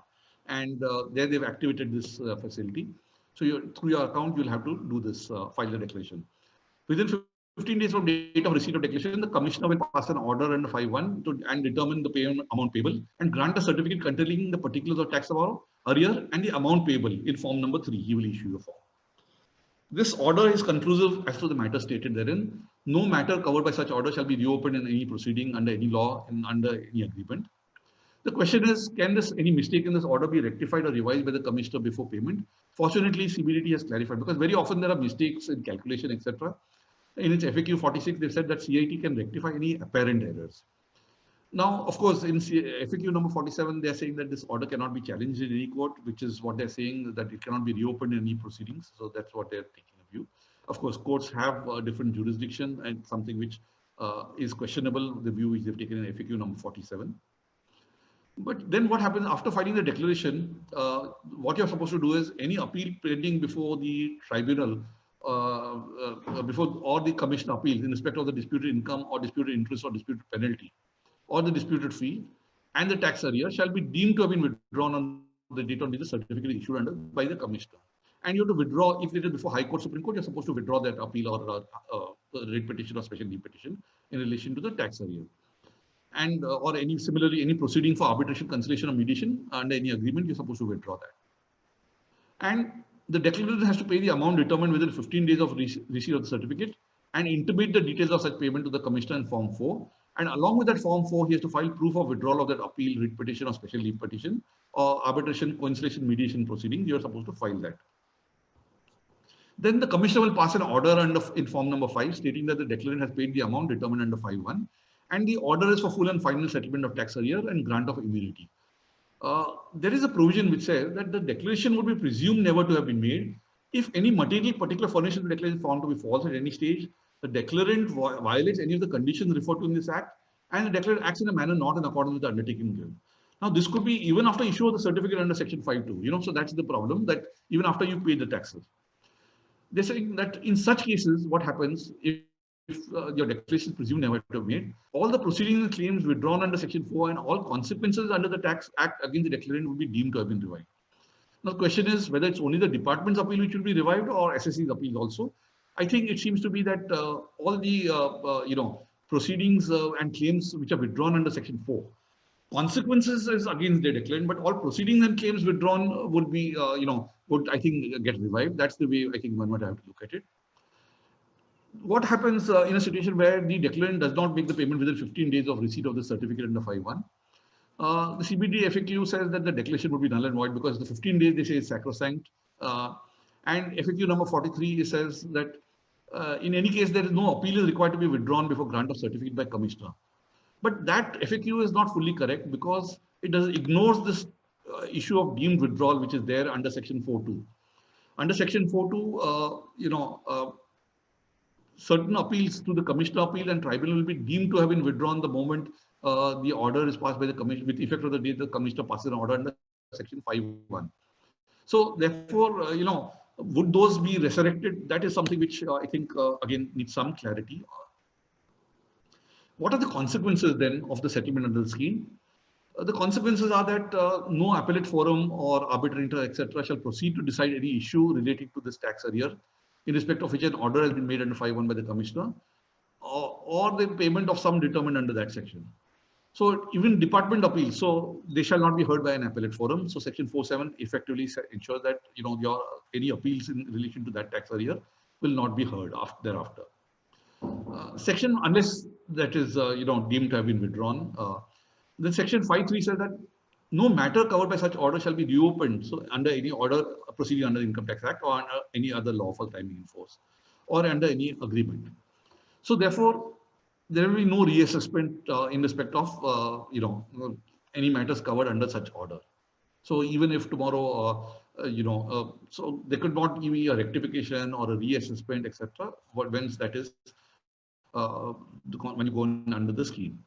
and there they've activated this facility. So through your account, you'll have to do this, file the declaration. Within 15 days from date of receipt of declaration, the commissioner will pass an order under 5.1 and determine the payment amount payable and grant a certificate containing the particulars of tax arrear and the amount payable in form number 3. He will issue a form. This order is conclusive as to the matter stated therein. No matter covered by such order shall be reopened in any proceeding under any law and under any agreement. The question is, can any mistake in this order be rectified or revised by the commissioner before payment? Fortunately, CBDT has clarified, because very often there are mistakes in calculation, etc. In its FAQ 46, they've said that CIT can rectify any apparent errors. Now, of course, in FAQ number 47, they're saying that this order cannot be challenged in any court, which is what they're saying, that it cannot be reopened in any proceedings. So that's what they're taking a view. Of course, courts have a different jurisdiction, and something which is questionable, the view which they've taken in FAQ number 47. But then what happens after filing the declaration? What you're supposed to do is any appeal pending before the tribunal, before or the commission appeals in respect of the disputed income or disputed interest or disputed penalty or the disputed fee and the tax arrear shall be deemed to have been withdrawn on the date on which the certificate issued under by the commissioner. And you have to withdraw, if it is before High Court, Supreme Court, you're supposed to withdraw that appeal or writ petition or special leave petition in relation to the tax arrear. And or any similarly any proceeding for arbitration, conciliation, or mediation under any agreement, you're supposed to withdraw that. And the declarant has to pay the amount determined within 15 days of receipt of the certificate and intimate the details of such payment to the commissioner in Form 4. And along with that Form 4, he has to file proof of withdrawal of that appeal, writ petition, or special leave petition, or arbitration, conciliation, mediation proceeding. You're supposed to file that. Then the commissioner will pass an order in form number 5 stating that the declarant has paid the amount determined under 5.1. And the order is for full and final settlement of tax arrear and grant of immunity. There is a provision which says that the declaration would be presumed never to have been made if any material particular furnished in the declaration is found to be false at any stage, the declarant violates any of the conditions referred to in this act, and the declarant acts in a manner not in accordance with the undertaking given. Now, this could be even after issue of the certificate under Section 5.2. So that's the problem, that even after you pay the taxes. They're saying that in such cases, what happens if your declaration is presumed never to have made, all the proceedings and claims withdrawn under Section 4 and all consequences under the Tax Act against the declarant will be deemed to have been revived. Now, the question is whether it's only the department's appeal which will be revived or SSC's appeal also. I think it seems to be that all the proceedings and claims which are withdrawn under Section 4, consequences is against the declarant, but all proceedings and claims withdrawn would be, would I think get revived. That's the way I think one would have to look at it. What happens in a situation where the declarant does not make the payment within 15 days of receipt of the certificate under 5.1? The CBD FAQ says that the declaration would be null and void because the 15 days they say is sacrosanct. And FAQ number 43 says that in any case, there is no appeal is required to be withdrawn before grant of certificate by commissioner. But that FAQ is not fully correct because it ignores this issue of deemed withdrawal, which is there under Section 4.2. Under Section 4.2, certain appeals to the commissioner appeal and tribunal will be deemed to have been withdrawn the moment the order is passed by the commission with effect of the date the commissioner passes an order under Section 5.1. So therefore, would those be resurrected? That is something which I think again needs some clarity. What are the consequences then of the settlement under the scheme? The consequences are that no appellate forum or arbitrator, etc., shall proceed to decide any issue relating to this tax arrear, in respect of which an order has been made under 5.1 by the commissioner, or the payment of sum determined under that section. So even department appeals, so they shall not be heard by an appellate forum. So Section 4.7 effectively ensures that any appeals in relation to that tax arrear will not be heard thereafter. Section, unless that is deemed to have been withdrawn. Then Section 5.3 says that no matter covered by such order shall be reopened. So under any order proceeding under the Income Tax Act or under any other lawful timing in force or under any agreement. So therefore, there will be no reassessment in respect of any matters covered under such order. So even if tomorrow, so there could not be a rectification or a reassessment, etc. Once that is when you go under the scheme.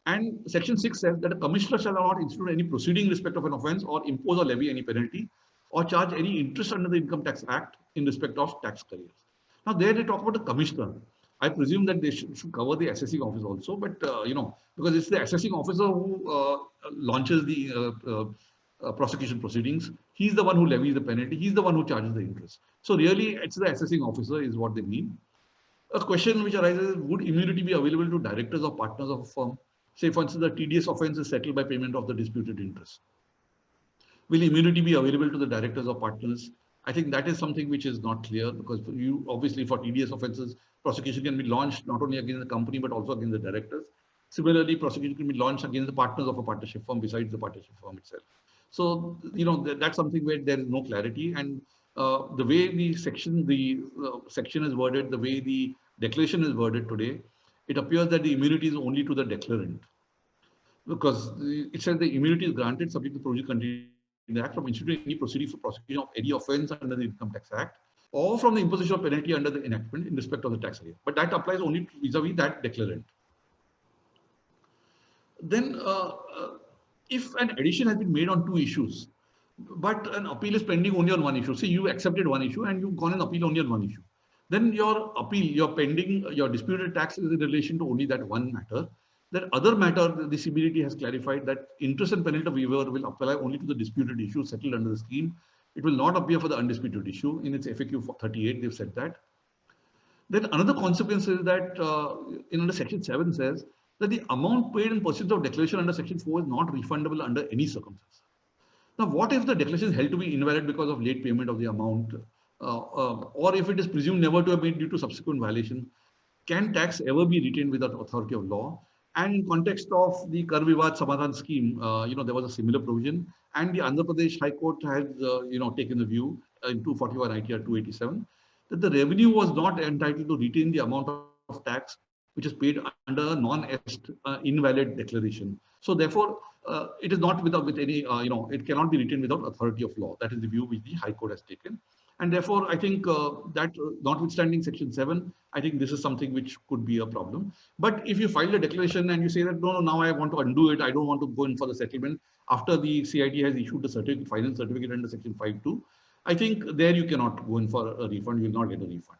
And Section 6 says that a commissioner shall not institute any proceeding in respect of an offence or impose or levy any penalty or charge any interest under the Income Tax Act in respect of tax careers. Now there they talk about the commissioner. I presume that they should cover the assessing office also, but because it's the assessing officer who launches the prosecution proceedings. He's the one who levies the penalty. He's the one who charges the interest. So really, it's the assessing officer is what they mean. A question which arises is, would immunity be available to directors or partners of a firm? Say, for instance, the TDS offence is settled by payment of the disputed interest. Will immunity be available to the directors or partners? I think that is something which is not clear, because you obviously for TDS offences, prosecution can be launched not only against the company but also against the directors. Similarly, prosecution can be launched against the partners of a partnership firm besides the partnership firm itself. So, that's something where there is no clarity, and the way the section is worded, the way the declaration is worded today, it appears that the immunity is only to the declarant, because it says the immunity is granted subject to provision contained in the Act from instituting any proceeding for prosecution of any offence under the Income Tax Act, or from the imposition of penalty under the enactment in respect of the tax area. But that applies only vis-a-vis that declarant. Then, if an addition has been made on 2 issues, but an appeal is pending only on 1 issue, say you accepted 1 issue and you've gone and appeal only on 1 issue, then your appeal, your disputed tax is in relation to only that 1 matter. That other matter, the CBDT has clarified that interest and penalty waiver will apply only to the disputed issue settled under the scheme. It will not appear for the undisputed issue. In its FAQ 38, they've said that. Then another consequence is that under Section 7 says that the amount paid in pursuance of declaration under Section 4 is not refundable under any circumstance. Now, what if the declaration is held to be invalid because of late payment of the amount, or if it is presumed never to have been due to subsequent violation? Can tax ever be retained without authority of law? And in context of the Kar Vivad Samadhan scheme, there was a similar provision, and the Andhra Pradesh High Court has, taken the view in 241 ITR 287 that the revenue was not entitled to retain the amount of tax which is paid under a non-est invalid declaration. So therefore, it is not with any, it cannot be retained without authority of law. That is the view which the High Court has taken. And therefore, I think that notwithstanding Section 7, I think this is something which could be a problem. But if you file a declaration and you say that, no, now I want to undo it, I don't want to go in for the settlement after the CIT has issued the final certificate under Section 5.2, I think there you cannot go in for a refund, you will not get a refund.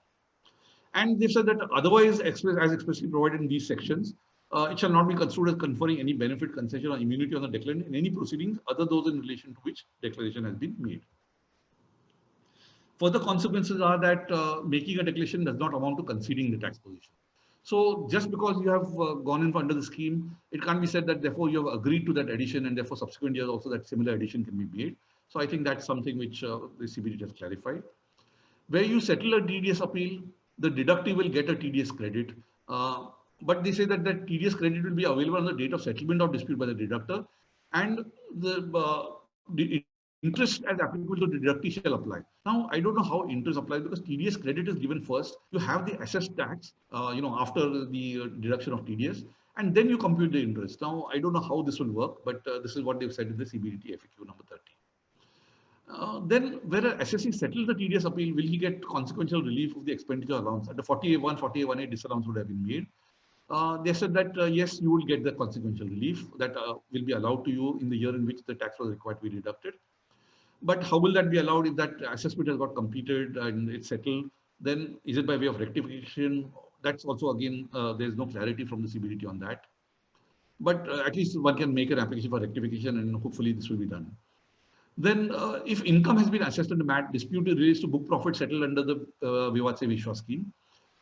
And they've said that otherwise, as expressly provided in these sections, it shall not be construed as conferring any benefit, concession, or immunity on the declarant in any proceedings other those in relation to which declaration has been made. Further consequences are that making a declaration does not amount to conceding the tax position. So just because you have gone in under the scheme, it can't be said that therefore you have agreed to that addition and therefore subsequent years also that similar addition can be made. So I think that's something which the CBDT has clarified. Where you settle a TDS appeal, the deductee will get a TDS credit. But they say that that TDS credit will be available on the date of settlement of dispute by the deductor, and the interest as applicable to the deductee shall apply. Now, I don't know how interest applies because TDS credit is given first. You have the assessed tax, after the deduction of TDS, and then you compute the interest. Now, I don't know how this will work, but this is what they've said in the CBDT FAQ number 30. Then, where an assessee settles the TDS appeal, will he get consequential relief of the expenditure allowance? At the 40A1, 40A1A disallowance would have been made. They said that yes, you will get the consequential relief that will be allowed to you in the year in which the tax was required to be deducted. But how will that be allowed if that assessment has got completed and it's settled? Then is it by way of rectification? That's also, again, there's no clarity from the CBDT on that. But at least one can make an application for rectification, and hopefully this will be done. Then if income has been assessed under MAT, dispute relates to book profit settled under the Vivad Se Vishwas scheme,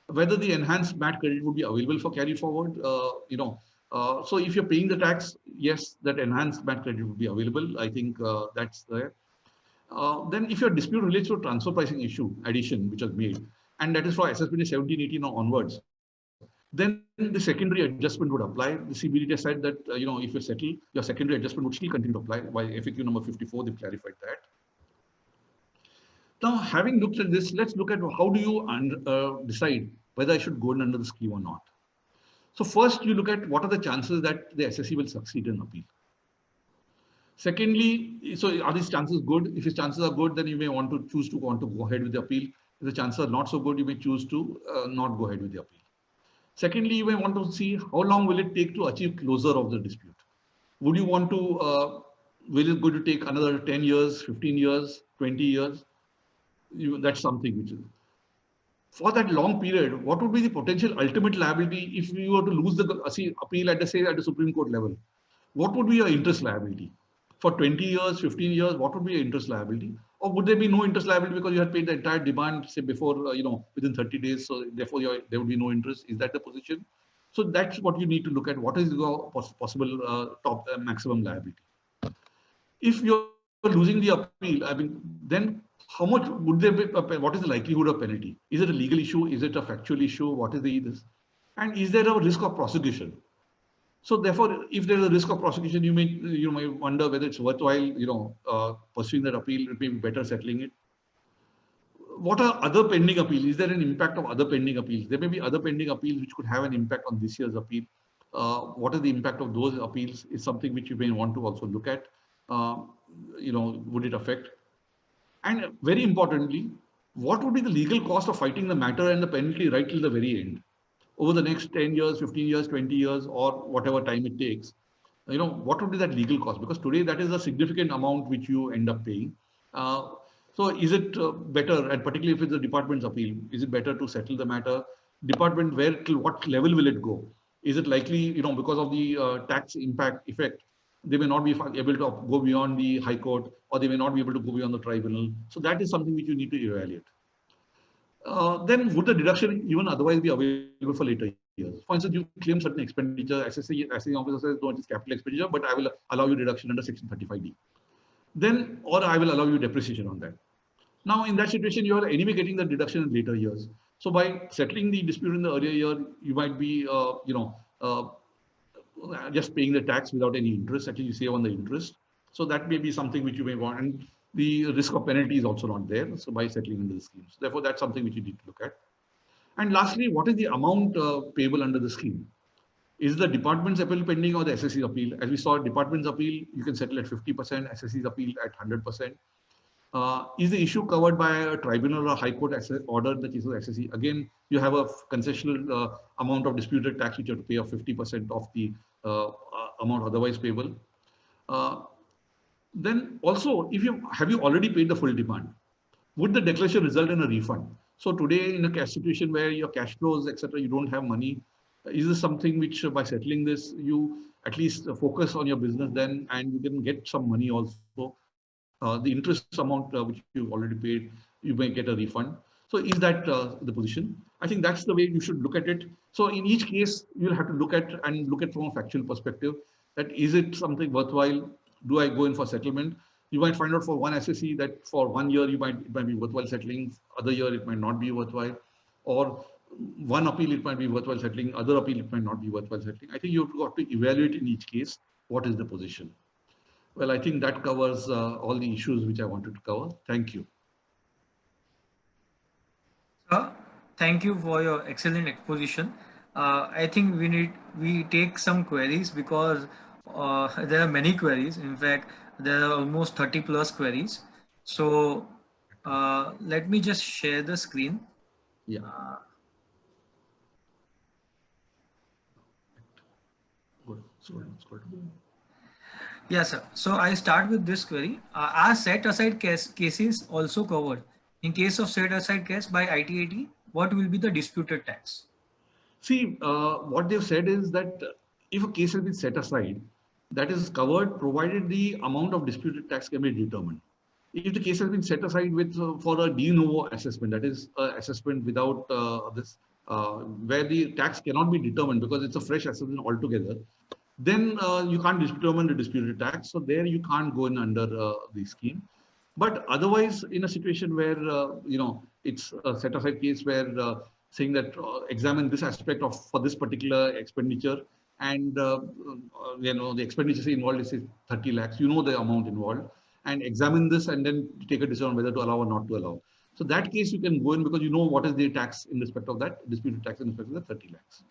whether the enhanced MAT credit would be available for carry forward, so if you're paying the tax, yes, that enhanced MAT credit would be available. I think that's there. Then if your dispute relates to a transfer pricing issue, addition, which was made, and that is for assessment 17, 18 or onwards, then the secondary adjustment would apply. The CBDT said that, if you settle, your secondary adjustment would still continue to apply. By FAQ number 54, they've clarified that. Now, having looked at this, let's look at how do you decide whether I should go in under the scheme or not. So first, you look at what are the chances that the assessee will succeed in appeal. Secondly, so are these chances good? If his chances are good, then you may want to choose to go ahead with the appeal. If the chances are not so good, you may choose to not go ahead with the appeal. Secondly, you may want to see how long will it take to achieve closure of the dispute. Would you want to, will it going to take another 10 years, 15 years, 20 years? That's something which is. For that long period, what would be the potential ultimate liability if you were to lose the appeal at the Supreme Court level? What would be your interest liability? For 20 years, 15 years, what would be your interest liability? Or would there be no interest liability because you had paid the entire demand, say before, within 30 days, so therefore there would be no interest? Is that the position? So that's what you need to look at. What is your possible top maximum liability? If you're losing the appeal, I mean, then how much would there be? What is the likelihood of penalty? Is it a legal issue? Is it a factual issue? What is this? And is there a risk of prosecution? So therefore, if there is a risk of prosecution, you may wonder whether it's worthwhile, pursuing that appeal. It may be better settling it. What are other pending appeals? Is there an impact of other pending appeals? There may be other pending appeals which could have an impact on this year's appeal. What is the impact of those appeals is something which you may want to also look at. Would it affect? And very importantly, what would be the legal cost of fighting the matter and the penalty right till the very end? Over the next 10 years, 15 years, 20 years, or whatever time it takes, what would be that legal cost? Because today that is a significant amount which you end up paying. So is it better, and particularly if it's the department's appeal, is it better to settle the matter? Department, till what level will it go? Is it likely, because of the tax impact effect, they may not be able to go beyond the High Court, or they may not be able to go beyond the tribunal. So that is something which you need to evaluate. Then would the deduction even otherwise be available for later years? For instance, you claim certain expenditure, assessing officer says, no, it is capital expenditure, but I will allow you deduction under Section 35D. Then, or I will allow you depreciation on that. Now, in that situation, you are anyway getting the deduction in later years. So by settling the dispute in the earlier year, you might be, just paying the tax without any interest. Actually, you save on the interest. So that may be something which you may want. And the risk of penalty is also not there. So by settling into the schemes, therefore, that's something which you need to look at. And lastly, what is the amount payable under the scheme? Is the department's appeal pending or the SSC's appeal? As we saw, department's appeal, you can settle at 50%, SSC's appeal at 100%. Is the issue covered by a tribunal or high court order in the case of SSC? Again, you have a concessional amount of disputed tax which you have to pay of 50% of the amount otherwise payable. Then also, have you already paid the full demand? Would the declaration result in a refund? So today, in a cash situation where your cash flows, etc., you don't have money, is this something which, by settling this, you at least focus on your business then, and you can get some money also? The interest amount which you've already paid, you may get a refund. So is that the position? I think that's the way you should look at it. So in each case, you'll have to look at from a factual perspective, that is it something worthwhile? Do I go in for settlement? You might find out for one SSC that for 1 year, it might be worthwhile settling. Other year, it might not be worthwhile. Or one appeal, it might be worthwhile settling. Other appeal, it might not be worthwhile settling. I think you've got to evaluate in each case, what is the position? Well, I think that covers all the issues which I wanted to cover. Thank you. Sir, thank you for your excellent exposition. I think we take some queries because there are many queries. In fact, there are almost 30 plus queries. So let me just share the screen. Yeah. Yes, sir. So I start with this query. Are set aside cases also covered? In case of set aside case by ITAT, what will be the disputed tax? See, what they've said is that if a case has been set aside, that is covered provided the amount of disputed tax can be determined. If the case has been set aside for a de novo assessment, that is assessment without where the tax cannot be determined because it's a fresh assessment altogether, then you can't determine the disputed tax. So there you can't go in under the scheme. But otherwise, in a situation where it's a set aside case where saying that examine this aspect for this particular expenditure, and the expenditure involved is 30 lakhs, the amount involved, and examine this and then take a decision on whether to allow or not to allow. So that case you can go in because you know what is the tax in respect of that, disputed tax in respect of the 30 lakhs.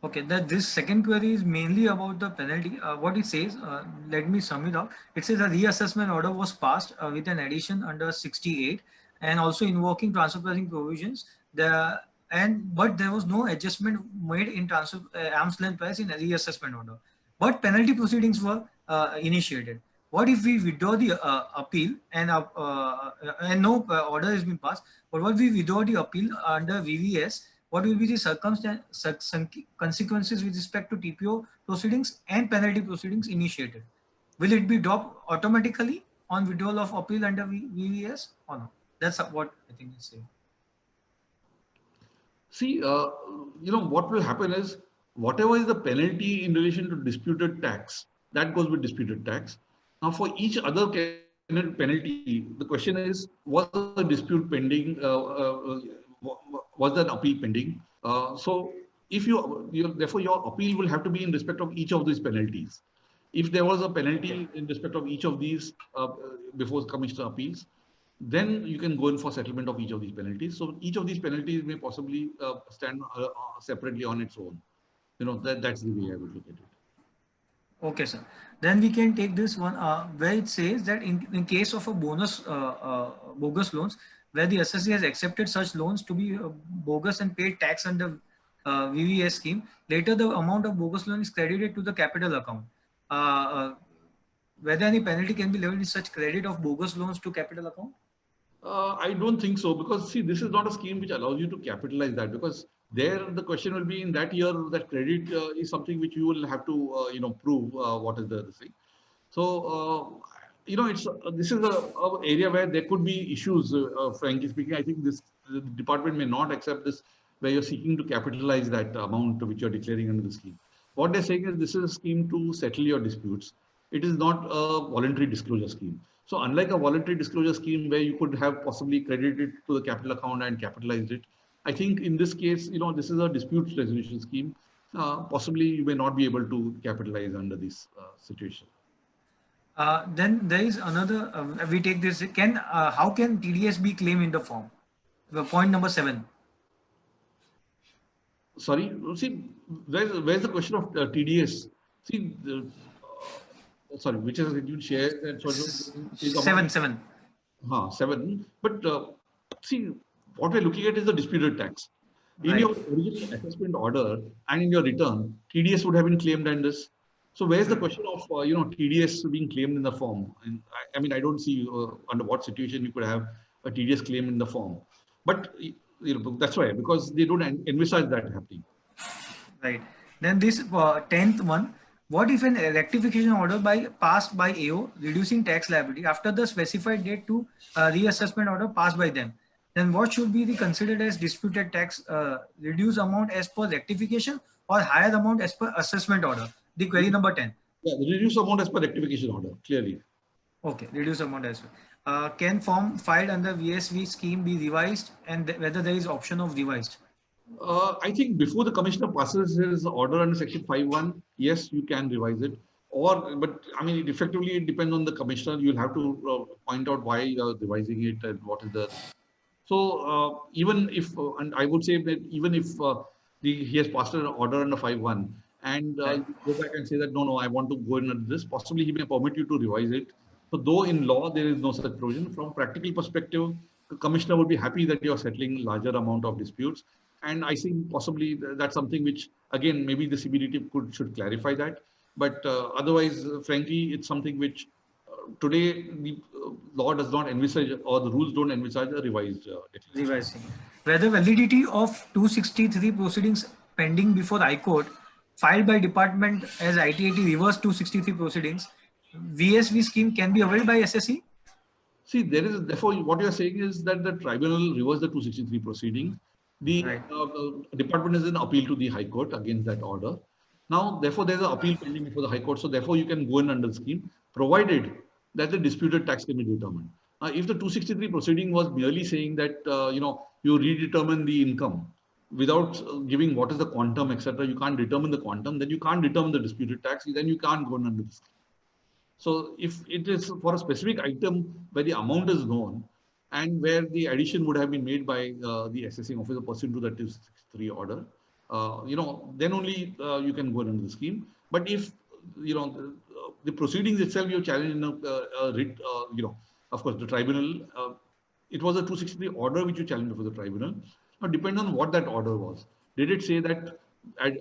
Okay, this second query is mainly about the penalty. What it says, let me sum it up. It says a reassessment order was passed with an addition under 68 and also invoking transfer pricing provisions. But there was no adjustment made in transfer arm's length price in a reassessment order. But penalty proceedings were initiated. What if we withdraw the appeal and no order has been passed? But what if we withdraw the appeal under VVS? What will be the consequences with respect to TPO proceedings and penalty proceedings initiated? will it be dropped automatically on withdrawal of appeal under VVS or no? That's what I think it's saying. See, what will happen is whatever is the penalty in relation to disputed tax, that goes with disputed tax. Now, for each other penalty, the question is, was the dispute pending? Was there an appeal pending? So, if therefore your appeal will have to be in respect of each of these penalties. If there was a penalty in respect of each of these before Commissioner appeals, then you can go in for settlement of each of these penalties. So each of these penalties may possibly stand separately on its own. That's the way I would look at it. Okay, sir. Then we can take this one where it says that in case of a bogus loans, where the assessee has accepted such loans to be bogus and paid tax under VVS scheme, later the amount of bogus loan is credited to the capital account. Whether any penalty can be levied with such credit of bogus loans to capital account? I don't think so, because see, this is not a scheme which allows you to capitalize that, because there the question will be in that year that credit is something which you will have to prove what is the thing. So this is a area where there could be issues. Frankly speaking, I think the department may not accept this, where you're seeking to capitalize that amount which you're declaring under the scheme. What they're saying is this is a scheme to settle your disputes. It is not a voluntary disclosure scheme. So unlike a voluntary disclosure scheme where you could have possibly credited to the capital account and capitalized it, I think in this case, this is a dispute resolution scheme. Possibly you may not be able to capitalize under this situation. Then there is another, we take this, how can TDS be claimed in the form? Point number 7. Sorry, see, where's the question of TDS? See, sorry, which is you share? 7. 7. But see, what we're looking at is the disputed tax. In your original assessment order and in your return, TDS would have been claimed under this. So where's the question of TDS being claimed in the form? And I mean, I don't see under what situation you could have a TDS claim in the form. But that's why, because they don't envisage that happening. Right. Then this 10th one. What if an rectification order passed by AO reducing tax liability after the specified date to reassessment order passed by them? Then what should be considered as disputed tax, reduced amount as per rectification or higher amount as per assessment order? The query number 10. Yeah, the reduced amount as per rectification order, clearly. Okay, reduced amount as well. Can form filed under VSV scheme be revised, and whether there is option of revised? I think before the commissioner passes his order under section 5.1, yes, you can revise it. But I mean, effectively, it depends on the commissioner. You'll have to point out why you're revising it and what is the. So even if, and I would say that even if he has passed an order under 5.1 and go back and say that, no, I want to go in under this, possibly he may permit you to revise it. So though in law, there is no such provision, from practical perspective, the commissioner would be happy that you're settling larger amount of disputes. And I think possibly that's something which, again, maybe the CBDT should clarify that. But otherwise, frankly, it's something which today the law does not envisage, or the rules don't envisage a revised revising. Whether validity of 263 proceedings pending before High Court filed by department as ITAT reverse 263 proceedings, VSV scheme can be availed by SSE? See, therefore, what you are saying is that the tribunal reversed the 263 proceedings. The department is in appeal to the High Court against that order. Now, therefore, there's an appeal pending before the High Court. So, therefore, you can go in under the scheme, provided that the disputed tax can be determined. If the 263 proceeding was merely saying that, you redetermine the income without giving what is the quantum, etc., you can't determine the quantum, then you can't determine the disputed tax, then you can't go in under the scheme. So, if it is for a specific item where the amount is known, and where the addition would have been made by the assessing officer pursuant to the 263 order, then only you can go under the scheme. But if the proceedings itself you challenge in a writ, of course the tribunal, it was a 263 order which you challenged before the tribunal. Now, depending on what that order was, did it say that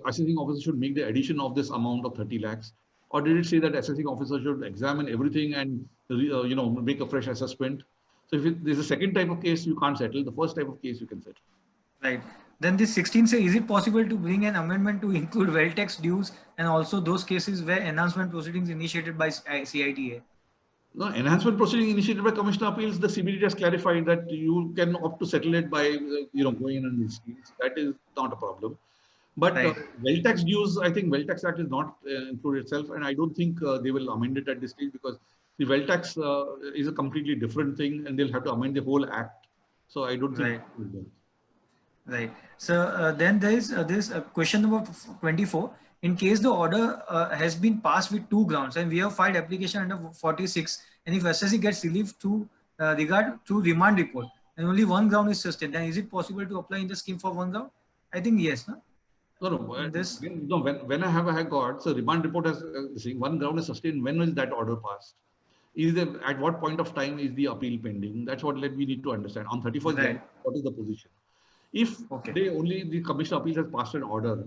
assessing officer should make the addition of this amount of 30 lakhs, or did it say that assessing officer should examine everything and make a fresh assessment? So if there's a second type of case, you can't settle. The first type of case, you can settle. Right. Then this 16 say, is it possible to bring an amendment to include wealth tax dues and also those cases where enhancement proceedings initiated by CITA? No, enhancement proceeding initiated by Commissioner of Appeals, the CBD has clarified that you can opt to settle it by, going in on these schemes. That is not a problem. But Right. wealth tax dues, I think wealth tax act is not included itself, and I don't think they will amend it at this stage because the wealth tax is a completely different thing, and they'll have to amend the whole act. So I don't think. Right. Right. So then there is this question number 24. In case the order has been passed with 2 grounds and we have filed application under 46, and if SSC gets relief to regard to remand report and only 1 ground is sustained, then is it possible to apply in the scheme for 1 ground? I think yes. No? No, no. In this, No, when I have a high court, so remand report has saying 1 ground is sustained. When is that order passed? At what point of time is the appeal pending? That's what we need to understand. On 31st Right. January, what is the position? If Okay. the Commissioner of Appeals has passed an order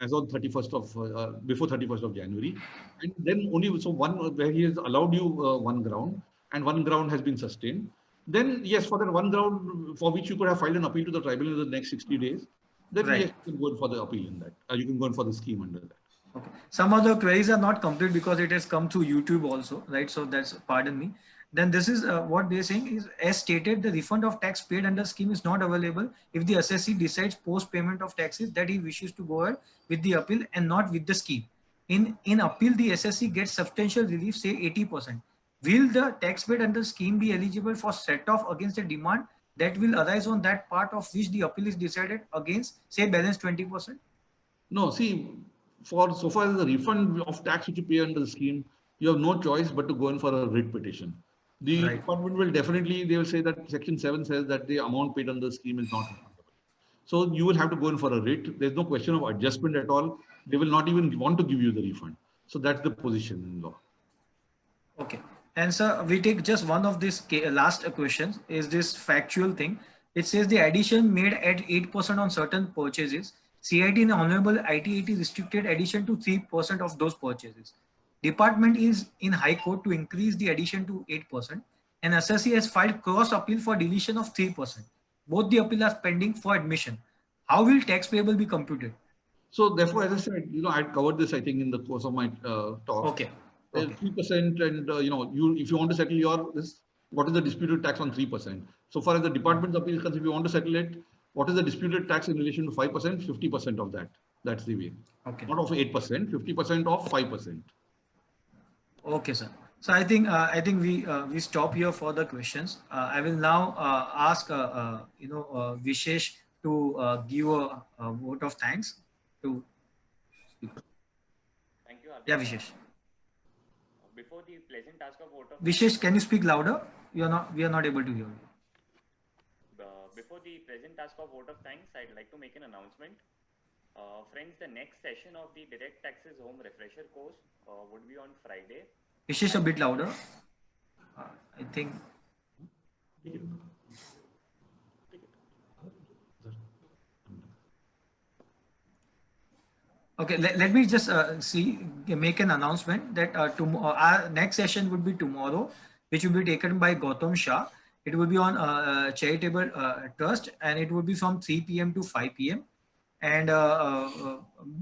as on 31st of before 31st of January, and then only so one where he has allowed you 1 ground and 1 ground has been sustained, then yes, for that 1 ground for which you could have filed an appeal to the tribunal in the next 60 days, then Right. yes, you can go in for the appeal in that. You can go in for the scheme under that. Okay. Some of the queries are not complete because it has come through YouTube also, right? So that's, pardon me. Then this is what they're saying is, as stated, the refund of tax paid under scheme is not available if the assessee decides post payment of taxes that he wishes to go ahead with the appeal and not with the scheme. In appeal, the assessee gets substantial relief, say 80%. Will the tax paid under scheme be eligible for set off against a demand that will arise on that part of which the appeal is decided against, say balance 20%? No, see, for so far as the refund of tax which you pay under the scheme, you have no choice but to go in for a writ petition. The Right. department will definitely, they will say that Section 7 says that the amount paid under the scheme is not refundable. So you will have to go in for a writ. There's no question of adjustment at all. They will not even want to give you the refund. So that's the position in law. Okay. And sir, we take just one of these last questions. Is this factual thing? It says the addition made at 8% on certain purchases. CIT in Honorable IT restricted addition to 3% of those purchases. Department is in High Court to increase the addition to 8%. And assessee has filed cross appeal for deletion of 3%. Both the appeal are pending for admission. How will tax payable be computed? So therefore, as I said, I covered this, I think, in the course of my talk. Okay. Okay. 3%, and if you want to settle what is the disputed tax on 3%? So far as the department's appeal is concerned, if you want to settle it, what is the disputed tax in relation to 5%? 50% of that. That's the way. Okay. Not of 8%, 50% of 5%. Okay, sir. So I think we stop here for the questions. I will now ask Vishesh to give a vote of thanks to speak. Thank you, Hardik. Yeah, Vishesh. Before the pleasant task of vote of Vishesh, can you speak louder? We are not able to hear you. Before the present task of vote of thanks, I'd like to make an announcement. Friends, the next session of the Direct Taxes Home Refresher course would be on Friday. Vishesh, a bit louder. I think. Okay, let me just make an announcement that our next session would be tomorrow, which will be taken by Gautam Shah. It will be on charitable trust, and it will be from 3 p.m. to 5 p.m. And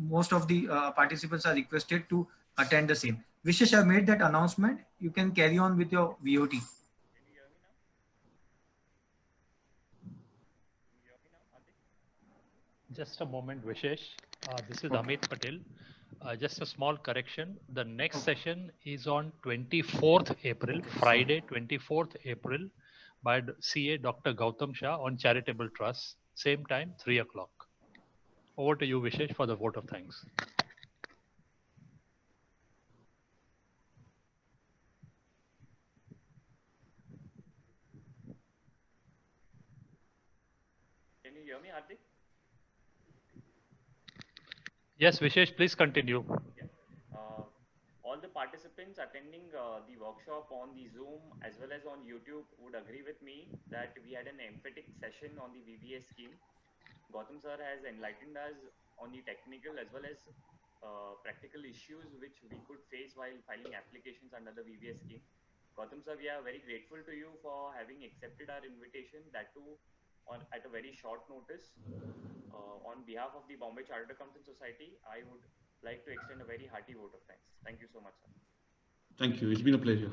most of the participants are requested to attend the same. Vishesh, I made that announcement. You can carry on with your VOT. Can you hear me now? Can you hear me now, Hardik? Just a moment, Vishesh. This is Amit Patel. Just a small correction. The next session is on 24th April, Friday, 24th April, by CA Dr. Gautam Shah on Charitable Trust. Same time, 3 o'clock. Over to you, Vishesh, for the vote of thanks. Can you hear me, Hardik? Yes, Vishesh, please continue. Yeah. All the participants attending the workshop on the Zoom as well as on YouTube would agree with me that we had an emphatic session on the VBS scheme. Gautam sir has enlightened us on the technical as well as practical issues which we could face while filing applications under the VBS scheme. Gautam sir, we are very grateful to you for having accepted our invitation, that too at a very short notice. On behalf of the Bombay Chartered Accountants Society, I would like to extend a very hearty vote of thanks. Thank you so much, sir. Thank you. It's been a pleasure.